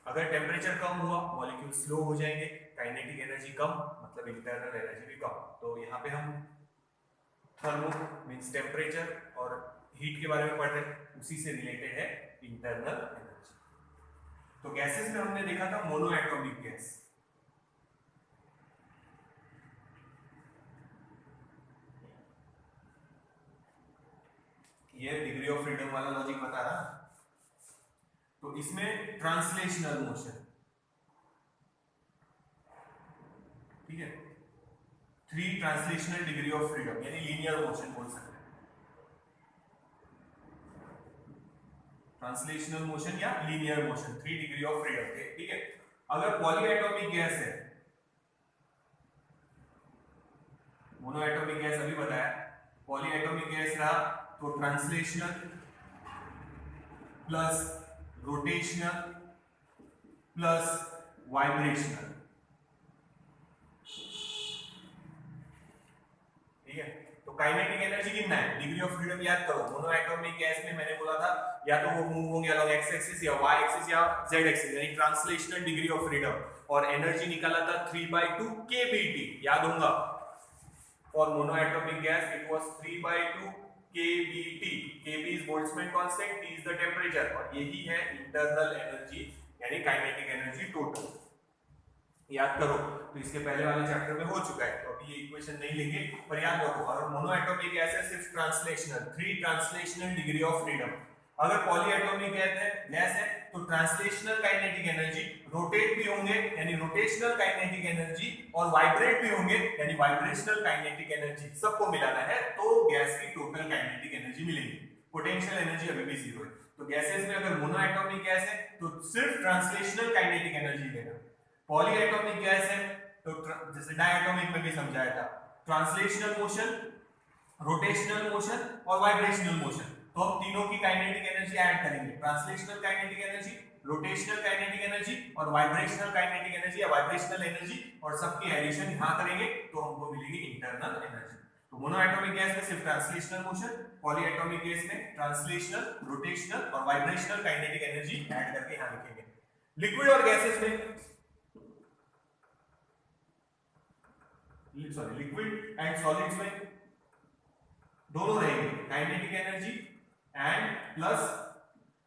अगर टेम्परेचर कम हुआ मॉलिक्यूल स्लो हो जाएंगे, काइनेटिक एनर्जी कम मतलब इंटरनल एनर्जी भी कम। तो यहाँ पे हम थर्मो मींस टेम्परेचर और हीट के बारे में पढ़ रहे हैं, उसी से रिलेटेड है इंटरनल एनर्जी। तो गैसेस में हमने देखा था मोनो एटॉमिक गैस, ये डिग्री ऑफ फ्रीडम वाला लॉजिक बता रहा। तो इसमें ट्रांसलेशनल मोशन, ठीक है, 3 ट्रांसलेशनल डिग्री ऑफ फ्रीडम यानी लीनियर मोशन बोल सकते हैं, ट्रांसलेशनल मोशन या linear motion, 3 degree of freedom थे, ठीक है। अगर पॉलीएटॉमिक गैस है, मोनोएटॉमिक गैस अभी बताया, पॉलीएटॉमिक गैस रहा तो translational plus rotational plus vibrational, ठीक है। तो काइनेटिक एनर्जी कितना है, डिग्री ऑफ फ्रीडम याद करो। मोनोएटॉमिक गैस में मैंने बोला था या तो वो मूव होंगे अलॉन्ग एक्स एक्सिस या वाई एक्सिस या जेड एक्सिस, यानी ट्रांसलेशनल डिग्री ऑफ फ्रीडम, और एनर्जी निकाला था 3/2 kBT, याद होगा। For monoatomic gas it was 3/2 kBT, kB is Boltzmann constant, T is the temperature, और यही है इंटरनल एनर्जी यानी काइनेटिक एनर्जी टोटल, याद करो। तो इसके पहले वाले चैप्टर में हो चुका है, तो अभी ये इक्वेशन नहीं लेंगे, पर याद रखो अगर मोनोएटॉमिक गैस है सिर्फ translational, 3 translational degree of freedom. अगर पॉलीएटॉमिक गैस है तो ट्रांसलेशनल काइनेटिक एनर्जी, रोटेट भी होंगे यानी रोटेशनल काइनेटिक एनर्जी, और वाइब्रेट भी होंगे यानी वाइब्रेशनल काइनेटिक एनर्जी, सबको मिलाना है तो गैस की टोटल काइनेटिक एनर्जी मिलेगी। पोटेंशियल एनर्जी अभी भी जीरो है। तो गैसेस में अगर मोनोएटॉमिक गैस है तो सिर्फ ट्रांसलेशनल काइनेटिक एनर्जी लेना, पॉलीएटॉमिक गैस है तो जैसे डायटॉमिक में भी समझाया था, ट्रांसलेशनल मोशन, रोटेशनल मोशन और वाइब्रेशनल मोशन, तो हम तीनों की काइनेटिक एनर्जी ऐड करेंगे, translational kinetic energy, rotational kinetic energy और वाइब्रेशनल काइनेटिक एनर्जी या वाइब्रेशनल एनर्जी, और सबकी एडिशन यहां करेंगे तो हमको मिलेगी इंटरनल एनर्जी। तो मोनोएटॉमिक गैस में सिर्फ ट्रांसलेशनल मोशन, पॉलीएटॉमिक गैस में ट्रांसलेशनल, रोटेशनल और वाइब्रेशनल काइनेटिक एनर्जी ऐड करके यहां लिखेंगे। लिक्विड और गैसेस में, सॉरी लिक्विड एंड सॉलिड्स में दोनों रहेंगे, kinetic energy and plus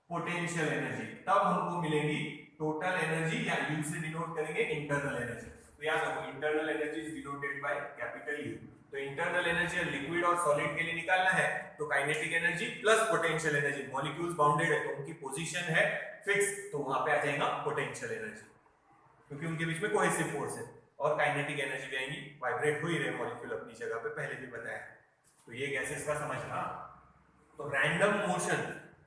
potential energy, तब हमको मिलेगी टोटल एनर्जी, या यू से डिनोट करेंगे इंटरनल एनर्जी। तो याद रखो internal energy is denoted by capital you. तो इंटरनल एनर्जी लिक्विड और सॉलिड के लिए निकालना है तो kinetic energy plus potential energy, molecules bounded है तो उनकी पोजीशन है फिक्स, तो वहां पे आ जाएगा पोटेंशियल एनर्जी, क्योंकि उनके बीच में कोहेसिव फोर्स है, और काइनेटिक एनर्जी भी आएगी, वाइब्रेट हो ही रहे मॉलिक्यूल अपनी जगह पे, पहले भी बताया। तो ये गैसेस का समझना। तो रैंडम मोशन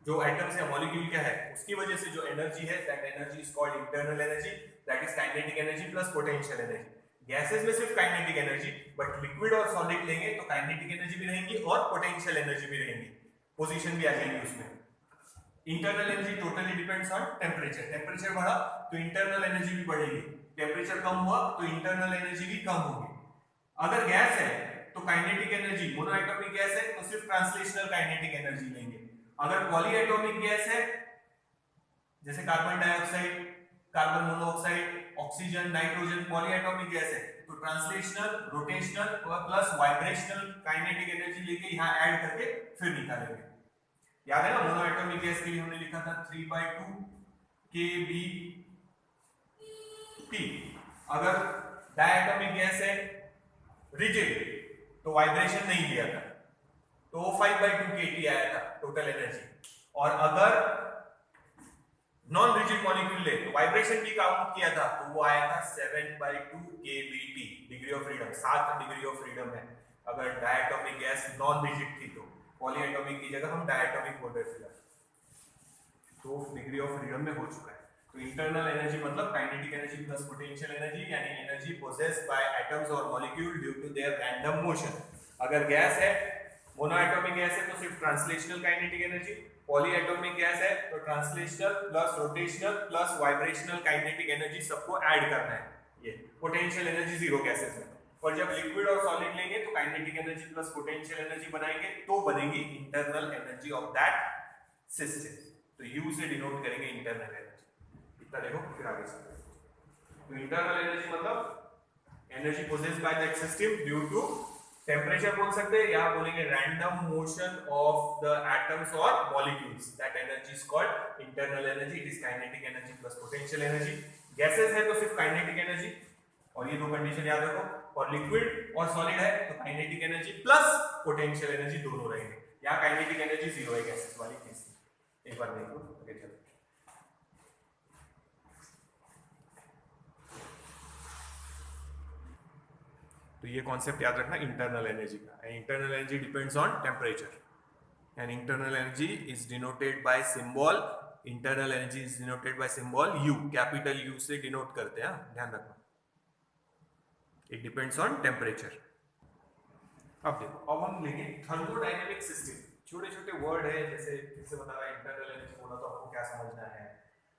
जो एटम्स या मॉलिक्यूल क्या है उसकी वजह से जो एनर्जी है that energy is called internal energy, that is kinetic energy plus potential energy. Gases में सिर्फ काइनेटिक एनर्जी, बट लिक्विड और सॉलिड लेंगे तो काइनेटिक एनर्जी भी रहेंगी और पोटेंशियल एनर्जी भी रहेंगी, पोजीशन भी आ जाएगी उसमें। Internal energy totally depends on temperature, temperature बढ़ा तो इंटरनल एनर्जी भी बढ़ेगी, टेम्परेचर कम हुआ तो इंटरनल एनर्जी भी कम होगी। अगर गैस है तो काइनेटिक एनर्जी, मोनोएटॉमिक गैस है तो सिर्फ ट्रांसलेशनल काइनेटिक एनर्जी लेंगे। अगर पॉलीएटॉमिक गैस है जैसे carbon dioxide, carbon monoxide, oxygen, nitrogen, polyatomic gas है तो translational, rotational plus vibrational kinetic energy लेके यहां ऐड करके फिर निकालेंगे। याद है ना मोनोएटॉमिक गैस के लिए हमने लिखा था 3/2 kBT। अगर डायटॉमिक गैस है रिजिड तो वाइब्रेशन नहीं लिया था तो 5/2 kT आया था टोटल एनर्जी। और अगर नॉन रिजिड मॉलिक्यूल ले तो वाइब्रेशन भी काउंट किया था तो वो आया था 7/2 kBt, degree of freedom, 7 degree of freedom है अगर डायटोमिक गैस नॉन रिजिड थी तो। पॉलीएटॉमिक की जगह हम डायटोमिक बोल रहे थे तो डिग्री ऑफ फ्रीडम में हो चुका है। तो इंटरनल एनर्जी मतलब kinetic energy plus potential energy, यानी एनर्जी पोजेस्ड बाय एटम्स और molecule due to their random motion. अगर गैस है, मोनोएटॉमिक गैस है तो सिर्फ translational kinetic energy, polyatomic gas है तो translational plus rotational plus vibrational kinetic energy सबको ऐड करना है, ये पोटेंशियल एनर्जी जीरो गैसेस में। और जब लिक्विड और सॉलिड लेंगे तो kinetic energy plus potential energy बनाएंगे तो बनेगी internal energy of that system. तो यू से डिनोट करेंगे इंटरनल एनर्जी। इतना देखो फिर आगे चलते। तो इंटरनल एनर्जी मतलब energy possessed by that system due to temperature बोल सकते हैं या बोलेंगे random motion of the atoms और molecules, that energy is called internal energy. It is kinetic energy plus potential energy. Gases है तो सिर्फ काइनेटिक एनर्जी, और ये दो कंडीशन याद रखो। और लिक्विड और सॉलिड है तो kinetic energy plus potential energy दोनों रहेंगे। यहाँ काइनेटिक एनर्जी जीरो है गैसेस वाली केस। एक बार देखो आगे चलो। तो ये कॉन्सेप्ट याद रखना इंटरनल एनर्जी का। Internal energy depends on temperature and internal energy is denoted by symbol, internal energy is denoted by symbol you, capital you से डिनोट करते हैं, ध्यान रखना। It depends on temperature. अब देखो, अब हम लेंगे थर्मोडायनेमिक सिस्टम। छोटे छोटे वर्ड है, जैसे जैसे बता रहा है इंटरनल एनर्जी बोला तो आपको क्या समझना है,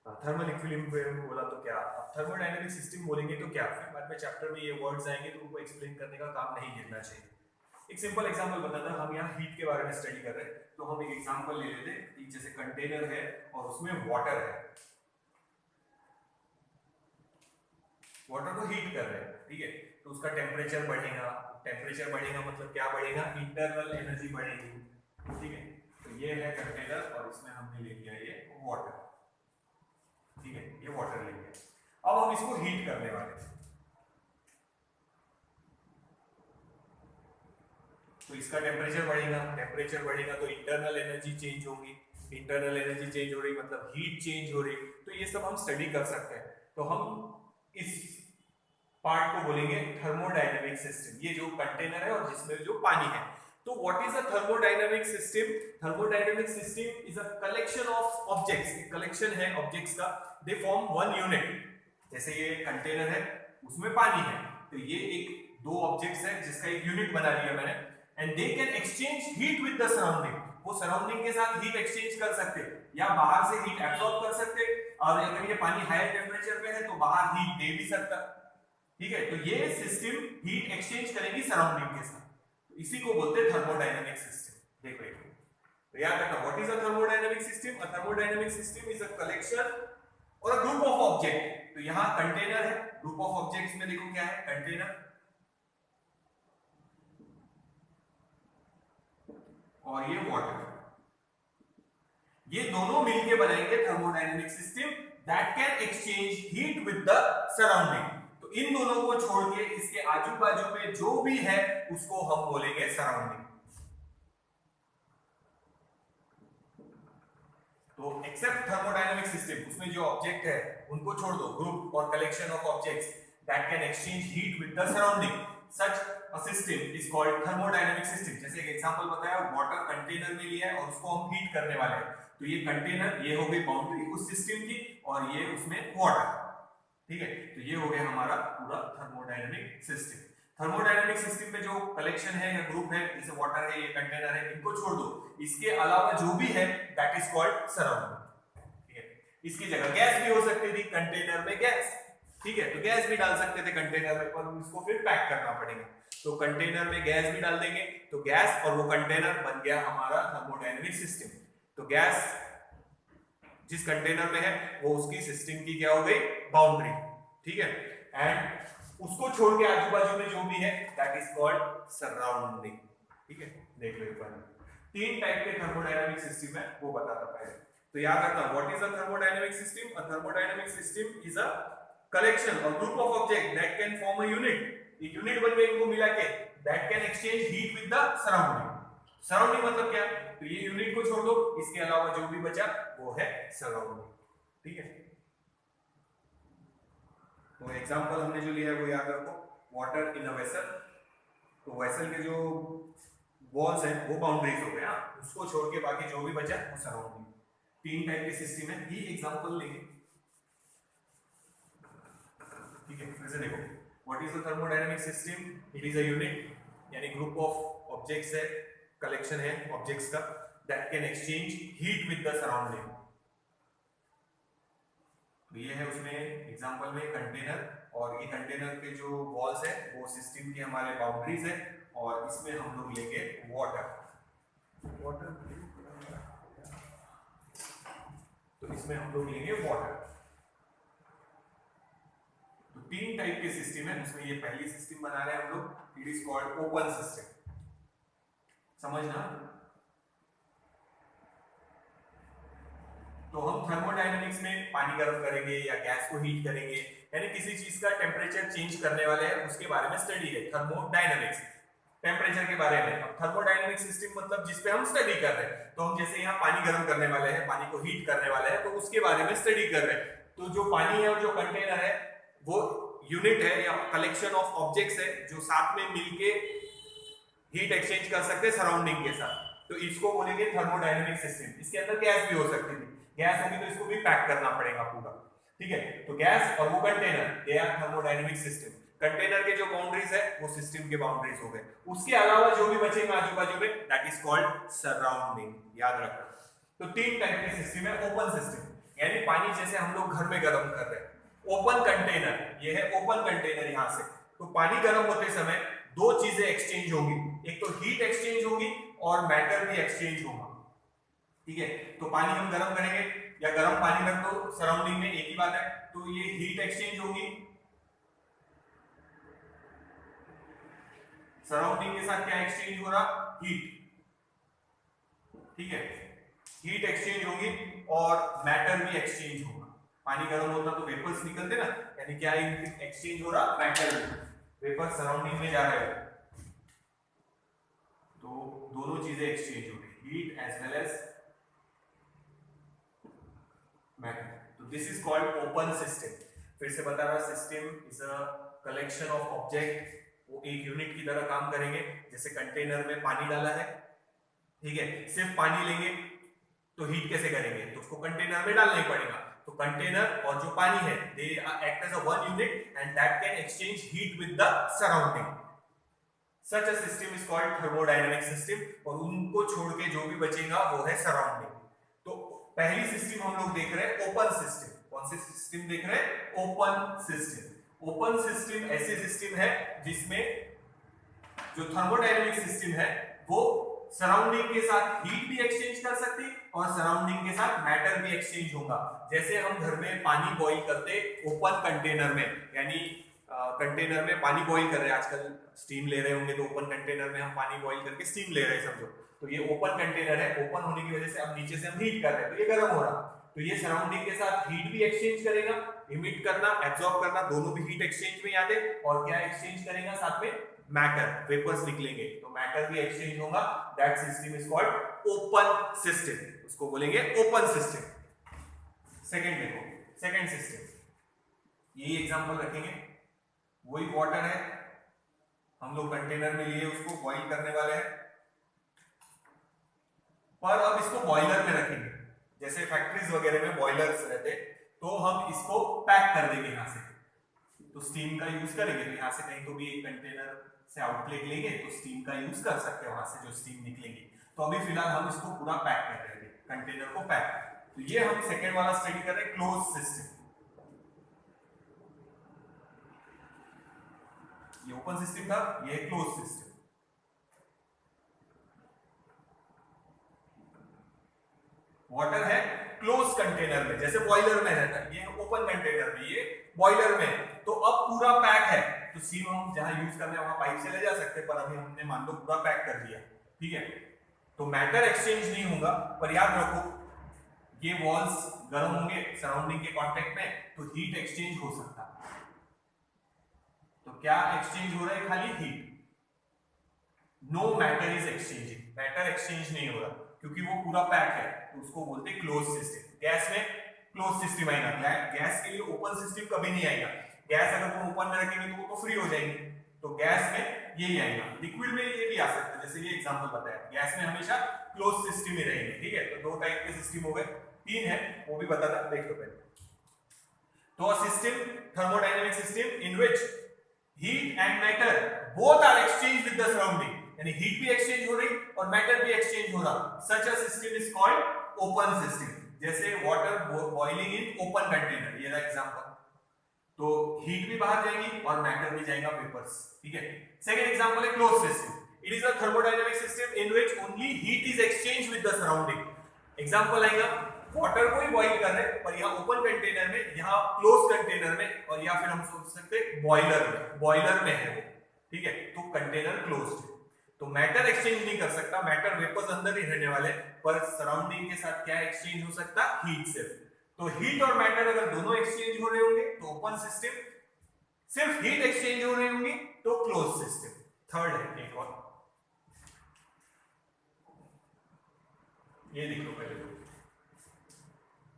थर्मल इक्विलिब्रियम बोला तो क्या, अब थर्मोडायनेमिक सिस्टम बोलेंगे तो क्या। फिर बाद में चैप्टर में ये वर्ड्स आएंगे तो उनको एक्सप्लेन करने का काम नहीं गिरना चाहिए। एक सिंपल एग्जांपल बताता हूं, हम यहाँ हीट के बारे में स्टडी कर रहे हैं तो हम एक एग्जांपल ले लेते हैं। जैसे कंटेनर है और उसमें वाटर है, वाटर को हीट कर रहे हैं, ठीक है, तो उसका टेम्परेचर बढ़ेगा। टेम्परेचर बढ़ेगा मतलब क्या बढ़ेगा, इंटरनल एनर्जी बढ़ेगी, ठीक है। तो ये है कंटेनर और इसमें हमने ले लिया ये वाटर, ठीक है, ये वाटर ले लिया। अब हम इसको हीट करने वाले हैं तो इसका टेम्परेचर बढ़ेगा, टेम्परेचर बढ़ेगा तो इंटरनल एनर्जी चेंज होगी, इंटरनल एनर्जी चेंज हो रही मतलब हीट चेंज हो रही। तो ये सब हम स्टडी कर सकते हैं। तो हम इस पार्ट को बोलेंगे थर्मोडायनेमिक सिस्टम, ये जो कंटेनर है और जिसमें जो पानी है। तो what is a thermodynamic system? Thermodynamic system is a collection of objects, एक कलेक्शन है ऑब्जेक्ट्स का, दे फॉर्म वन यूनिट। जैसे ये कंटेनर है, उसमें पानी है, तो ये एक दो ऑब्जेक्ट्स है जिसका एक यूनिट बना लिया मैंने, and they can exchange heat with the surrounding. वो सराउंडिंग के साथ हीट एक्सचेंज कर सकते या बाहर से हीट एब्सॉर्ब कर सकते, और अगर ये पानी हायर टेम्परेचर पे है तो बाहर हीट दे भी सकता, ठीक है। तो ये सिस्टम हीट एक्सचेंज करेगी सराउंडिंग के साथ, तो इसी को बोलते हैं थर्मोडायनेमिक सिस्टम। देखो एक तो याद रखना, what is a thermodynamic system? A thermodynamic system is a collection और अ ग्रुप ऑफ ऑब्जेक्ट। तो यहां कंटेनर है, ग्रुप ऑफ ऑब्जेक्ट्स में देखो क्या है, कंटेनर और ये वाटर, ये दोनों मिलके बनाएंगे thermodynamic system that can exchange heat with the surrounding. तो इन दोनों को छोड़ के इसके आजू बाजू में जो भी है उसको हम बोलेंगे सराउंडिंग। तो एक्सेप्ट थर्मोडायनेमिक सिस्टम, उसमें जो ऑब्जेक्ट है उनको छोड़ दो, ग्रुप और collection of objects that can exchange heat with the surrounding, such a system is called thermodynamic system. जैसे एक एग्जांपल बताया, वाटर कंटेनर में लिया है और उसको हम हीट करने वाले हैं, तो ये कंटेनर, ये हो गई बाउंड्री उस सिस्टम की, और ये उसमें वाटर, ठीक है। तो ये हो गया हमारा पूरा थर्मोडायनेमिक सिस्टम। थर्मोडायनेमिक सिस्टम में जो कलेक्शन है या ग्रुप है, जैसे वाटर है, ये कंटेनर है, इनको छोड़ दो, इसके अलावा जो भी है दैट इज कॉल्ड सराउंडिंग, ठीक है। इसकी जगह गैस भी हो सकती थी कंटेनर में, गैस, ठीक है, तो गैस भी डाल सकते थे कंटेनर में, पर इसको फिर पैक करना पड़ेगा, तो कंटेनर में गैस भी डाल देंगे, तो गैस और वो कंटेनर बन गया हमारा थर्मोडायनेमिक सिस्टम। तो गैस जिस कंटेनर में है वो उसकी सिस्टम की क्या हो गई, बाउंड्री, ठीक है, एंड उसको छोड़ के आजू बाजू में जो भी है दैट इज कॉल्ड सराउंडिंग, ठीक है। देख लो एक बार, तीन टाइप के थर्मोडायनेमिक सिस्टम है वो बताता पहले। तो याद रखना, what is a thermodynamic system? A thermodynamic system is a collection और group of object that can form a unit, एक यूनिट बन गई इनको मिला के, that can exchange heat with the surrounding. Surrounding मतलब क्या, तो ये यूनिट को छोड़ दो, इसके अलावा जो भी बचा वो है सराउंडिंग, ठीक है, तो एग्जांपल हमने जो लिया है वो याद रखो, वाटर इन अ वेसल। तो वेसल के जो वॉल्स हैं वो बाउंड्रीज हो गए, उसको छोड़ के बाकी जो भी बचा वो सराउंडिंग। तीन टाइप के सिस्टम है, ये एग्जांपल लेंगे। ठीक है, फिर से देखो, what is the thermodynamic system? It is a unit यानी ग्रुप ऑफ ऑब्जेक्ट्स है, कलेक्शन है ऑब्जेक्ट्स का, that can exchange heat with the surrounding. तो ये है उसमें एग्जांपल में कंटेनर, और ये कंटेनर के जो वॉल्स है वो सिस्टम के हमारे बाउंड्रीज है, और इसमें हम लोग लेंगे वाटर। तो इसमें हम लोग लेंगे वाटर। तो तीन टाइप के सिस्टम है, उसमें ये पहली सिस्टम बना रहे हैं हम लोग, it is called open system. समझना, तो हम थर्मोडायनामिक्स में पानी गर्म करेंगे या गैस को हीट करेंगे, यानी किसी चीज का टेम्परेचर चेंज करने वाले हैं उसके बारे में स्टडी है थर्मोडायनामिक्स, टेम्परेचर के बारे में। अब थर्मोडायनामिक सिस्टम मतलब जिस पे हम स्टडी कर रहे हैं, तो हम जैसे यहाँ पानी गर्म करने वाले हैं, पानी को हीट करने वाले हैं, तो उसके बारे में स्टडी कर रहे हैं। तो जो पानी है और जो कंटेनर है वो यूनिट है या कलेक्शन ऑफ ऑब्जेक्ट्स है जो साथ में मिलके हीट एक्सचेंज कर सकते हैं सराउंडिंग के साथ, तो इसको बोलेंगे थर्मोडायनामिक सिस्टम। इसके अंदर गैस भी हो सकती है, गैस होगी तो इसको भी पैक करना पड़ेगा पूरा। ठीक है, तो गैस और वो container, they are thermodynamic system. Container के जो बाउंड्रीज है वो सिस्टम के बाउंड्रीज हो गए, उसके अलावा जो भी बचेगा आजू बाजू में दैट इज कॉल्ड सराउंडिंग, याद रखना। तो तीन टाइप के सिस्टम है। ओपन सिस्टम यानी पानी जैसे हम लोग घर में गर्म कर रहे हैं, ओपन कंटेनर, ये है ओपन कंटेनर। यहां से तो पानी गर्म होते समय दो चीजें एक्सचेंज होंगी, एक तो हीट एक्सचेंज होगी और मैटर भी एक्सचेंज होगा। ठीक है, तो पानी हम गर्म करेंगे या गर्म पानी रख दो सराउंडिंग में, एक ही बात है, तो ये हीट एक्सचेंज होगी, सराउंडिंग के साथ क्या एक्सचेंज हो रहा? हीट। ठीक है, हीट एक्सचेंज होगी और मैटर भी एक्सचेंज होगा। पानी गर्म होता तो वेपर्स निकलते ना, यानी क्या एक्सचेंज हो रहा? मैटर भी, वेपर सराउंडिंग में जा रहे हो तो दोनों चीजें एक्सचेंज हो रही, heat as well as matter. तो this is called open system. फिर से बता रहा, system is a collection of object, वो एक यूनिट की तरह काम करेंगे। जैसे कंटेनर में पानी डाला है, ठीक है, सिर्फ पानी लेंगे तो हीट कैसे करेंगे? तो उसको कंटेनर में डालना ही पड़ेगा। तो कंटेनर और जो पानी है they act as a one unit and that can exchange heat with the surrounding. Such a system is called thermodynamic system, और उनको छोड़ के जो भी बचेगा वो है सराउंडिंग। तो पहली सिस्टम हम लोग देख रहे हैं ओपन सिस्टम। कौन सी सिस्टम देख रहे हैं? Open system. ओपन सिस्टम ऐसी सिस्टम है जिसमें जो थर्मोडायनामिक सिस्टम है वो सराउंडिंग के साथ हीट भी एक्सचेंज कर सकती और सराउंडिंग के साथ मैटर भी एक्सचेंज होगा। जैसे हम घर में पानी बॉईल करते ओपन कंटेनर में, यानी कंटेनर में पानी बॉईल कर रहे हैं, आजकल स्टीम ले रहे होंगे तो ओपन कंटेनर में हम पानी बॉईल करके स्टीम ले रहे हैं समझो। तो ये ओपन कंटेनर है, ओपन होने की वजह से अब नीचे से हम हीट कर रहे हैं तो ये गर्म हो रहा, तो ये सराउंडिंग के साथ हीट भी एक्सचेंज करेगा, इमिट करना, एब्जॉर्ब करना, दोनों भी हीट एक्सचेंज में आते, और क्या एक्सचेंज करेगा साथ में? मैटर, वेपर्स निकलेंगे तो मैटर भी एक्सचेंज होगा। That system is called open system, उसको बोलेंगे ओपन सिस्टम। सेकंड देखो, सेकंड सिस्टम, यही एग्जांपल रखेंगे, वही वाटर है, हम लोग कंटेनर में लिए उसको बॉईल करने वाले हैं, पर अब इसको बॉयलर में रखेंगे। जैसे फैक्ट्रीज वगैरह में बॉयलर्स रहते, तो हम इसको पैक कर देंगे यहां से, तो स्टीम का यूज करेंगे। तो यहां से कहीं तो भी एक कंटेनर से आउटलेट लेंगे तो स्टीम का यूज कर सकते हैं, वहां से जो स्टीम निकलेगी। तो अभी फिलहाल हम इसको पूरा पैक कर रहे हैं, कंटेनर को पैक। तो ये हम सेकेंड वाला स्टडी कर रहे हैं, क्लोज सिस्टम। ये ओपन सिस्टम था, ये क्लोज सिस्टम। वाटर है क्लोज कंटेनर में, जैसे बॉयलर में रहता है, ये ओपन कंटेनर में, ये बॉयलर में। तो अब पूरा पैक है, तो स्टीम हम जहां यूज करने वहां पाइप से ले जा सकते हैं, पर अभी हमने मान लो पूरा पैक कर दिया। ठीक है, तो मैटर एक्सचेंज नहीं होगा, पर याद रखो ये वॉल्स गर्म होंगे सराउंडिंग के कांटेक्ट में, तो हीट एक्सचेंज हो सकता है। तो क्या एक्सचेंज हो रहा है? खाली heat, no matter is exchanging, matter exchange नहीं हो रहा क्योंकि वो पूरा पैक है, तो उसको बोलते हैं क्लोज सिस्टम। गैस में क्लोज सिस्टम आएगा। गैस के लिए ओपन सिस्टम कभी नहीं आएगा। गैस अगर तुम ओपन में रखेंगे तो वो तो फ्री हो जाएंगे, तो गैस में यही आएगा। लिक्विड में ये भी आ सकता है, जैसे ये एग्जांपल बताया, गैस में हमेशा क्लोज सिस्टम ही रहेंगे। ठीक है, तो दो टाइप के सिस्टम हो गए, तीन है वो भी बता था, देख लो पहले। तो a system, thermodynamic system in which heat and matter both are exchanged with the surrounding, यानी हीट भी एक्सचेंज हो रही और मैटर भी एक्सचेंज हो रहा, such a system is called open system। जैसे water boiling in open container, ये रहा एग्जांपल। तो हीट भी बाहर जाएगी और मैटर भी जाएगा, वेपर्स। ठीक है। सेकंड एग्जांपल है close system. It is a thermodynamic system in which only heat is exchange with the surrounding. Example आएगा, वाटर को ही बॉईल कर रहे हैं पर यहाँ ओपन कंटेनर में, यहाँ क्लोज कंटेनर में, और या फिर हम सोच सकते हैं बॉयलर में है वो। ठीक है, तो कंटेनर क्लोज्ड है, तो मैटर एक्सचेंज नहीं कर सकता, मैटर वेपर्स अंदर ही रहने वाले, पर सराउंडिंग के साथ क्या एक्सचेंज हो सकता, हीट सिर्फ। तो हीट और मैटर अगर दोनों एक्सचेंज हो रहे होंगे तो ओपन सिस्टम, सिर्फ हीट एक्सचेंज हो रही होंगी तो क्लोज सिस्टम। थर्ड है एक और, ये देख लो पहले।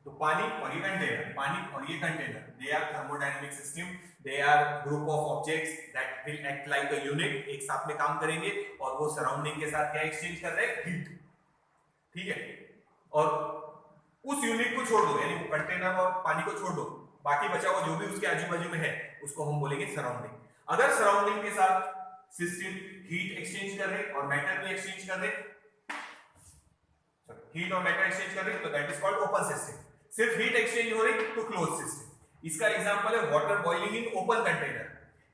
तो पानी और ये कंटेनर, पानी और ये container, they are thermodynamic system, they are group of objects that will act like a unit, एक साथ में काम करेंगे और वो सराउंडिंग के साथ क्या एक्सचेंज कर रहे हैं, हीट। ठीक है, और उस यूनिट को छोड़ दो, यानी वो कंटेनर और पानी को छोड़ दो, बाकी बचा हुआ जो भी उसके आजू बाजू में है उसको हम बोलेंगे सराउंडिंग। अगर सराउंडिंग के साथ सिस्टम हीट एक्सचेंज कर रहे और मैटर भी एक्सचेंज कर रहे, हीट और मैटर एक्सचेंज कर रहे, तो that is called open system. सिर्फ हीट एक्सचेंज हो रही तो क्लोज सिस्टम। इसका एग्जांपल है water boiling in open container,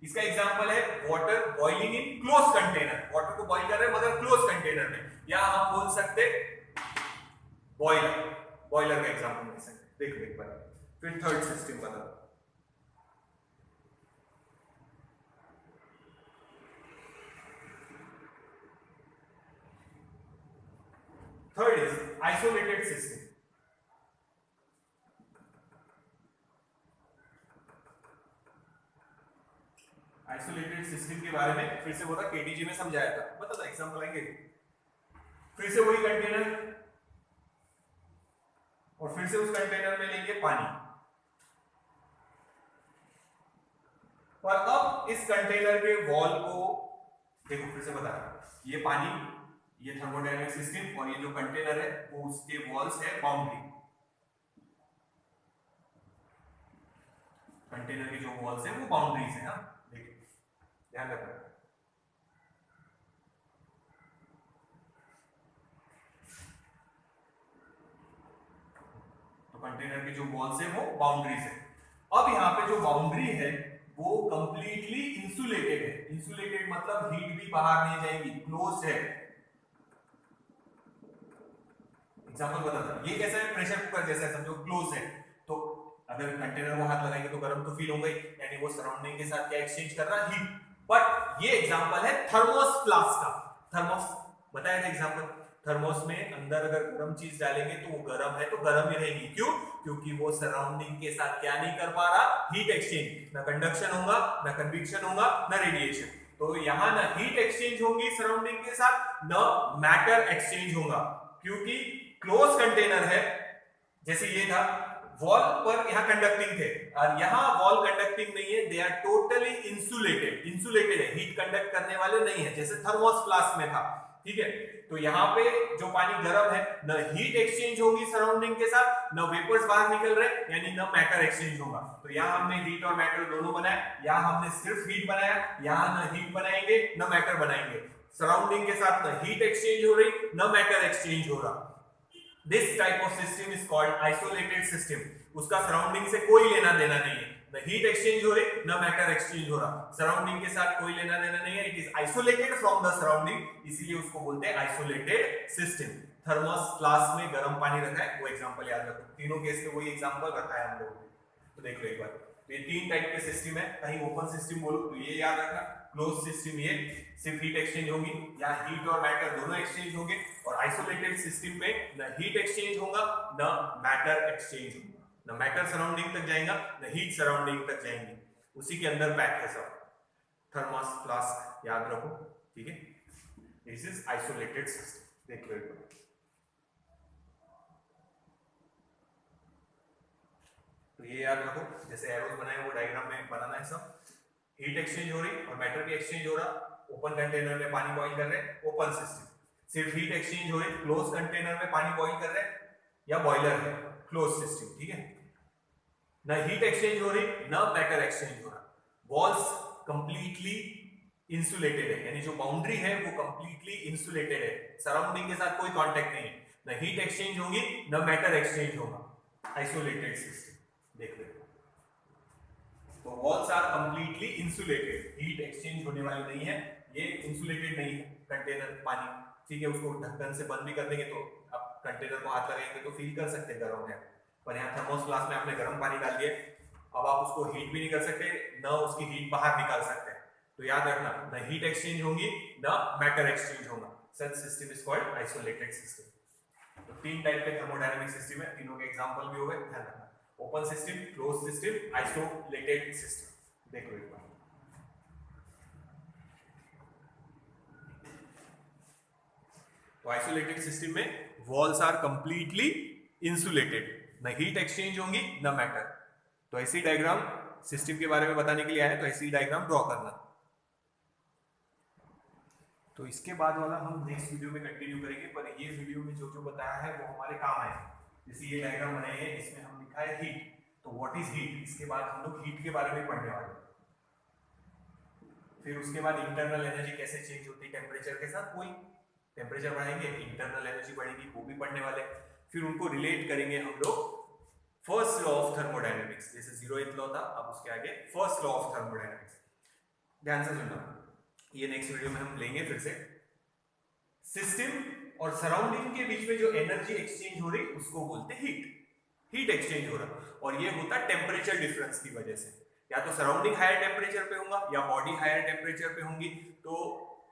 इसका एग्जांपल है water boiling in close container, water को बॉइल कर रहे हैं मगर क्लोज कंटेनर में, या हम बोल सकते बॉयलर, बॉयलर का एग्जांपल दे सकते। देखो एक बार फिर थर्ड सिस्टम बता। Third is isolated system. Isolated system के बारे में फिर से बोला, केटीजी में समझाया था, बता था एग्जांपल आएंगे। फिर से वही कंटेनर और फिर से उस कंटेनर में लेंगे पानी, और अब इस कंटेनर के वॉल को देखो, फिर से बता रहा, ये पानी, ये थर्मोडायनामिक सिस्टम, और ये जो कंटेनर है वो उसके वॉल्स है बाउंड्री, कंटेनर की जो वॉल्स है वो बाउंड्रीज है। देखिए ध्यान रखना, तो कंटेनर की जो वॉल्स है वो बाउंड्रीज है। अब यहाँ पे जो बाउंड्री है वो कंप्लीटली इंसुलेटेड है। इंसुलेटेड मतलब हीट भी बाहर नहीं जाएगी, क्लोज है। एग्जांपल बता था, ये कैसा है, प्रेशर कुकर जैसा है, समझो क्लोज है, तो अगर कंटेनर को हाथ लगाएंगे तो गर्म तो फील होगा ही, यानी वो सराउंडिंग के साथ क्या एक्सचेंज कर रहा है, हीट। बट ये एग्जांपल है थर्मोस फ्लास्क का। थर्मोस बताया था एग्जांपल, थर्मोस में अंदर अगर गर्म चीज डालेंगे तो वो गर्म है तो गर्म ही रहेगी, क्यों, क्योंकि वो सराउंडिंग के साथ क्या नहीं कर पा रहा, हीट एक्सचेंज। ना कंडक्शन होगा, ना कन्वेक्शन होगा, ना रेडिएशन। तो यहां ना हीट एक्सचेंज होगी सराउंडिंग के साथ, ना मैटर एक्सचेंज होगा, क्योंकि क्लोज कंटेनर है। जैसे ये था, वॉल पर यहां कंडक्टिंग थे और यहां वॉल कंडक्टिंग नहीं है, they are totally insulated. Insulated है, हीट कंडक्ट करने वाले नहीं है, जैसे थर्मोस फ्लास्क में था। ठीक है, तो यहाँ पे जो पानी गर्म है, न हीट एक्सचेंज होगी सराउंडिंग के साथ, न वेपर्स बाहर निकल रहे, यानी न मैटर एक्सचेंज होगा। तो यहाँ हमने हीट और मैटर दोनों बनाया, यहाँ हमने सिर्फ हीट बनाया, यहाँ न हीट बनाएंगे न मैटर बनाएंगे। सराउंडिंग के साथ न हीट एक्सचेंज हो रही, न मैटर एक्सचेंज हो रहा। This type of system is called isolated system. उसका सराउंडिंग से कोई लेना देना नहीं है, न हीट एक्सचेंज हो रही, न मैटर एक्सचेंज हो रहा, सराउंडिंग के साथ कोई लेना देना नहीं है, it is isolated from the surrounding, इसीलिए उसको बोलते हैं आइसोलेटेड सिस्टम। थर्मोस फ्लास्क में गर्म पानी रखा है, वो एग्जांपल याद रखो, तीनों केस में वही एग्जांपल रखा है हम लोगों ने। तो देख लो एक बार, तो ये तीन टाइप के सिस्टम है, कहीं ओपन सिस्टम बोलो तो ये याद रखना, क्लोज सिस्टम ये सिर्फ हीट एक्सचेंज होगी, या हीट और मैटर दोनों एक्सचेंज होंगे, और आइसोलेटेड सिस्टम में न हीट एक्सचेंज होगा न मैटर एक्सचेंज होगा, न मैटर सराउंडिंग तक जाएगा न हीट सराउंडिंग तक जाएंगी, उसी के अंदर पैक है सब। थर्मोस फ्लास्क याद रखो, ठीक है, दिस इज आइसोलेटेड सिस्टम। देख लो एक बार, तो ये याद रखो, जैसे एरोज बनाए वो डायग्राम में बनाना है सब। हीट एक्सचेंज हो रही और मैटर भी एक्सचेंज हो रहा, ओपन कंटेनर में पानी बॉईल कर रहे हैं, ओपन सिस्टम। सिर्फ हीट एक्सचेंज हो रही, क्लोज कंटेनर में पानी बॉईल कर रहे हैं या बॉयलर है, क्लोज सिस्टम, ठीक है। ना हीट एक्सचेंज हो रही ना मैटर एक्सचेंज हो रहा, वॉल्स कंप्लीटली इंसुलेटेड है, यानी जो बाउंड्री है वो कंप्लीटली इंसुलेटेड है, सराउंडिंग के साथ कोई कांटेक्ट नहीं है, ना हीट एक्सचेंज होगी ना मैटर एक्सचेंज होगा, आइसोलेटेड सिस्टम। देख लो, तो walls are completely insulated, heat exchange होने वाली नहीं है, ये इंसुलेटेड नहीं है कंटेनर पानी, ठीक है। उसको ढक्कन से बंद भी कर देंगे तो आप कंटेनर को हाथ लगाएंगे तो फील कर सकते हैं गर्म है, पर यहाँ थर्मोस फ्लास्क में आपने गर्म पानी डाल दिया, अब आप उसको हीट भी नहीं कर सकते, ना उसकी हीट बाहर निकाल सकते हैं। तो याद रखना, ना हीट एक्सचेंज होगी ना मैटर एक्सचेंज होगा, such system is called isolated system. तो तीन टाइप के थर्मोडायनामिक सिस्टम है, तीनों के एग्जांपल भी हो गए, ध्यान रखना, open system, close system, isolated system. देखो एक बार, तो आइसोलेटेड सिस्टम में वॉल्स आर कंप्लीटली इंसुलेटेड, ना हीट एक्सचेंज होंगी ना मैटर। तो ऐसी डायग्राम सिस्टम के बारे में बताने के लिए आया, तो ऐसी डायग्राम ड्रॉ करना। तो इसके बाद वाला हम नेक्स्ट वीडियो में कंटिन्यू करेंगे, पर ये वीडियो में जो जो बताया है वो हमारे काम आए। जैसे ये डायग्राम बनाई है, इसमें हम लिखा है हीट, तो व्हाट इज हीट, इसके बाद हम लोग हीट के बारे में पढ़ने वाले हैं। फिर उसके बाद इंटरनल एनर्जी कैसे चेंज होती है टेम्परेचर के साथ, कोई टेम्परेचर बढ़ाएंगे इंटरनल एनर्जी बढ़ेगी, वो भी पढ़ने वाले। फिर उनको रिलेट करेंगे हम लोग फर्स्ट लॉ ऑफ थर्मोडायनेमिक्स, जैसे 0th लॉ था, अब उसके आगे फर्स्ट लॉ ऑफ थर्मोडायनेमिक्स। ध्यान से सुनना, ये नेक्स्ट वीडियो में हम लेंगे फिर से। सिस्टम और सराउंडिंग के बीच में जो एनर्जी एक्सचेंज हो रही उसको बोलते हैं हीट, हीट एक्सचेंज हो रहा, और ये होता है टेम्परेचर डिफरेंस की वजह से, या तो सराउंडिंग हायर टेम्परेचर पे होगा या बॉडी हायर टेम्परेचर पे होंगी, तो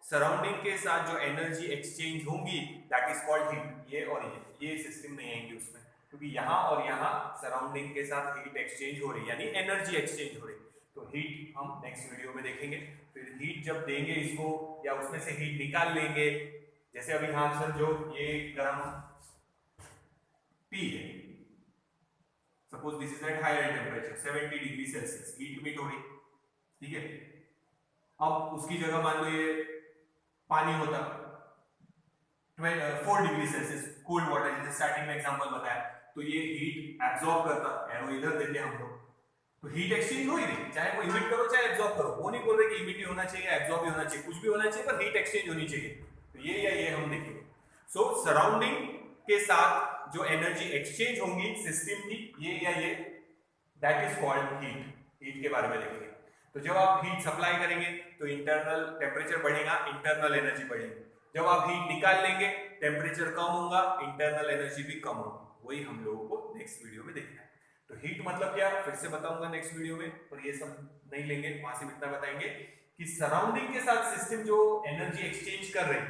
सराउंडिंग के साथ जो एनर्जी एक्सचेंज होंगी दैट इज कॉल्ड हीट। ये और ये सिस्टम नहीं आएंगे उसमें, क्योंकि यहाँ और यहाँ सराउंडिंग के साथ हीट एक्सचेंज हो रही, यानी एनर्जी एक्सचेंज हो रही। तो हीट हम नेक्स्ट वीडियो में देखेंगे। फिर हीट जब देंगे इसको या उसमें से हीट निकाल लेंगे, जैसे अभी यहाँ समझो ये गर्म P है, suppose this is at higher temperature 70 degree Celsius, heat meet हो रही, ठीक है। अब उसकी जगह मान लो ये पानी होता 4 डिग्री सेल्सियस कोल्ड वाटर, जैसे स्टार्टिंग में एग्जांपल बताया, तो ये हीट एब्जॉर्ब करता, एरो इधर देते हम लोग, तो हीट एक्सचेंज हो ही नहीं, चाहे वो इमिट करो चाहे एब्जॉर्ब करो, वो नहीं बोल रहे कि इमिट ही होना चाहिए एब्जॉर्ब ही होना चाहिए, कुछ भी होना चाहिए पर हीट एक्सचेंज होनी चाहिए। तो ये या ये हम देखेंगे। सो सराउंडिंग के साथ जो एनर्जी एक्सचेंज होंगी सिस्टम की, ये या ये, that is called heat. Heat के बारे में देखेंगे। तो जब आप हीट सप्लाई करेंगे तो इंटरनल टेम्परेचर बढ़ेगा, इंटरनल एनर्जी बढ़ेगी। जब आप हीट निकाल लेंगे टेम्परेचर कम होगा, इंटरनल एनर्जी भी कम होगी। वही हम लोगों को नेक्स्ट वीडियो में देखना है। तो हीट मतलब क्या, फिर से बताऊंगा नेक्स्ट वीडियो में, पर ये सब नहीं लेंगे, वहां से इतना बताएंगे कि सराउंडिंग के साथ सिस्टम जो एनर्जी एक्सचेंज कर रही,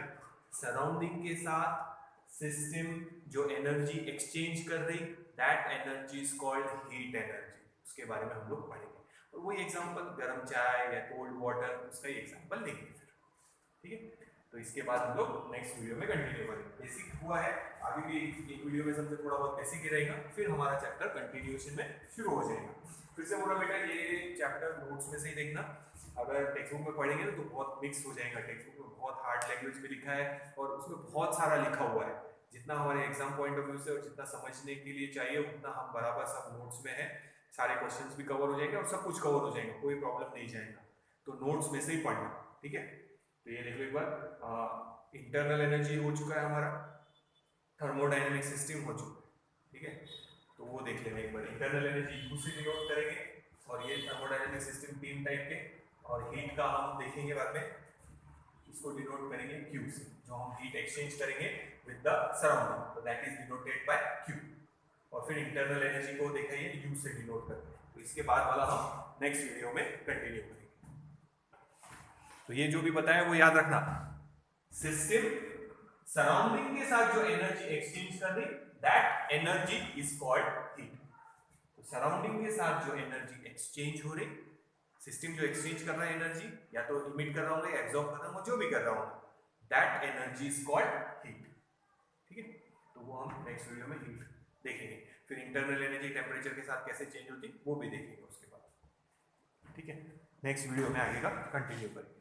सराउंडिंग के साथ सिस्टम जो एनर्जी एक्सचेंज कर रही, that energy is called heat energy. उसके बारे में हम लोग पढ़ेंगे, और वही एग्जांपल गर्म चाय या कोल्ड वाटर, उसका ही एग्जांपल लेंगे फिर, ठीक है। तो इसके बाद हम लोग नेक्स्ट वीडियो में कंटिन्यू करेंगे। बेसिक हुआ है, आगे भी एक वीडियो में समझे थोड़ा बहुत बेसिक ही रहेगा, फिर हमारा चैप्टर कंटिन्यूएशन में शुरू हो जाएगा। फिर से बोला बेटा ये चैप्टर नोट्स में से ही देखना, अगर टेक्स्ट बुक में पढ़ेंगे ना तो बहुत मिक्स हो जाएगा। टेक्स्ट बुक में बहुत हार्ड लैंग्वेज में लिखा है और उसमें बहुत सारा लिखा हुआ है, जितना हमारे एग्जाम पॉइंट ऑफ व्यू से और जितना समझने के लिए चाहिए उतना हम बराबर सब नोट्स में है, सारे क्वेश्चंस भी कवर हो जाएंगे और सब कुछ कवर हो जाएगा, कोई प्रॉब्लम नहीं जाएगा। तो नोट्स में से ही पढ़ना, ठीक है। तो ये देख लो एक बार, इंटरनल एनर्जी हो चुका है हमारा, थर्मोडायनेमिक सिस्टम हो चुका है, ठीक है। तो वो देख लेना एक बार, इंटरनल एनर्जी यू से डिनोट करेंगे, और ये थर्मोडायनेमिक सिस्टम 3 टाइप के, और हीट का हम देखेंगे बाद में, इसको डिनोट करेंगे क्यू से, जो हम हीट एक्सचेंज करेंगे विद द सराउंडिंग, तो that is denoted by Q. और फिर इंटरनल एनर्जी को देखेंगे यू से डिनोट करके। तो इसके बाद वाला हम नेक्स्ट वीडियो में कंटिन्यू करेंगे। तो ये जो भी बताया वो याद रखना, सिस्टम सराउंडिंग के साथ जो एनर्जी एक्सचेंज कर रही, that energy is called heat. तो सराउंडिंग के साथ जो एनर्जी एक्सचेंज हो रही, सिस्टम जो एक्सचेंज कर रहा है एनर्जी, या तो इमिट कर रहा हूँ या एब्जॉर्ब कर रहा हूँ, जो भी कर रहा हूँ, that energy is called heat, ठीक है। तो वो हम नेक्स्ट वीडियो में हीट देखेंगे। फिर इंटरनल एनर्जी टेम्परेचर के साथ कैसे चेंज होती वो भी देखेंगे उसके बाद। ठीक है, नेक्स्ट वीडियो में आगे का कंटिन्यू करेंगे।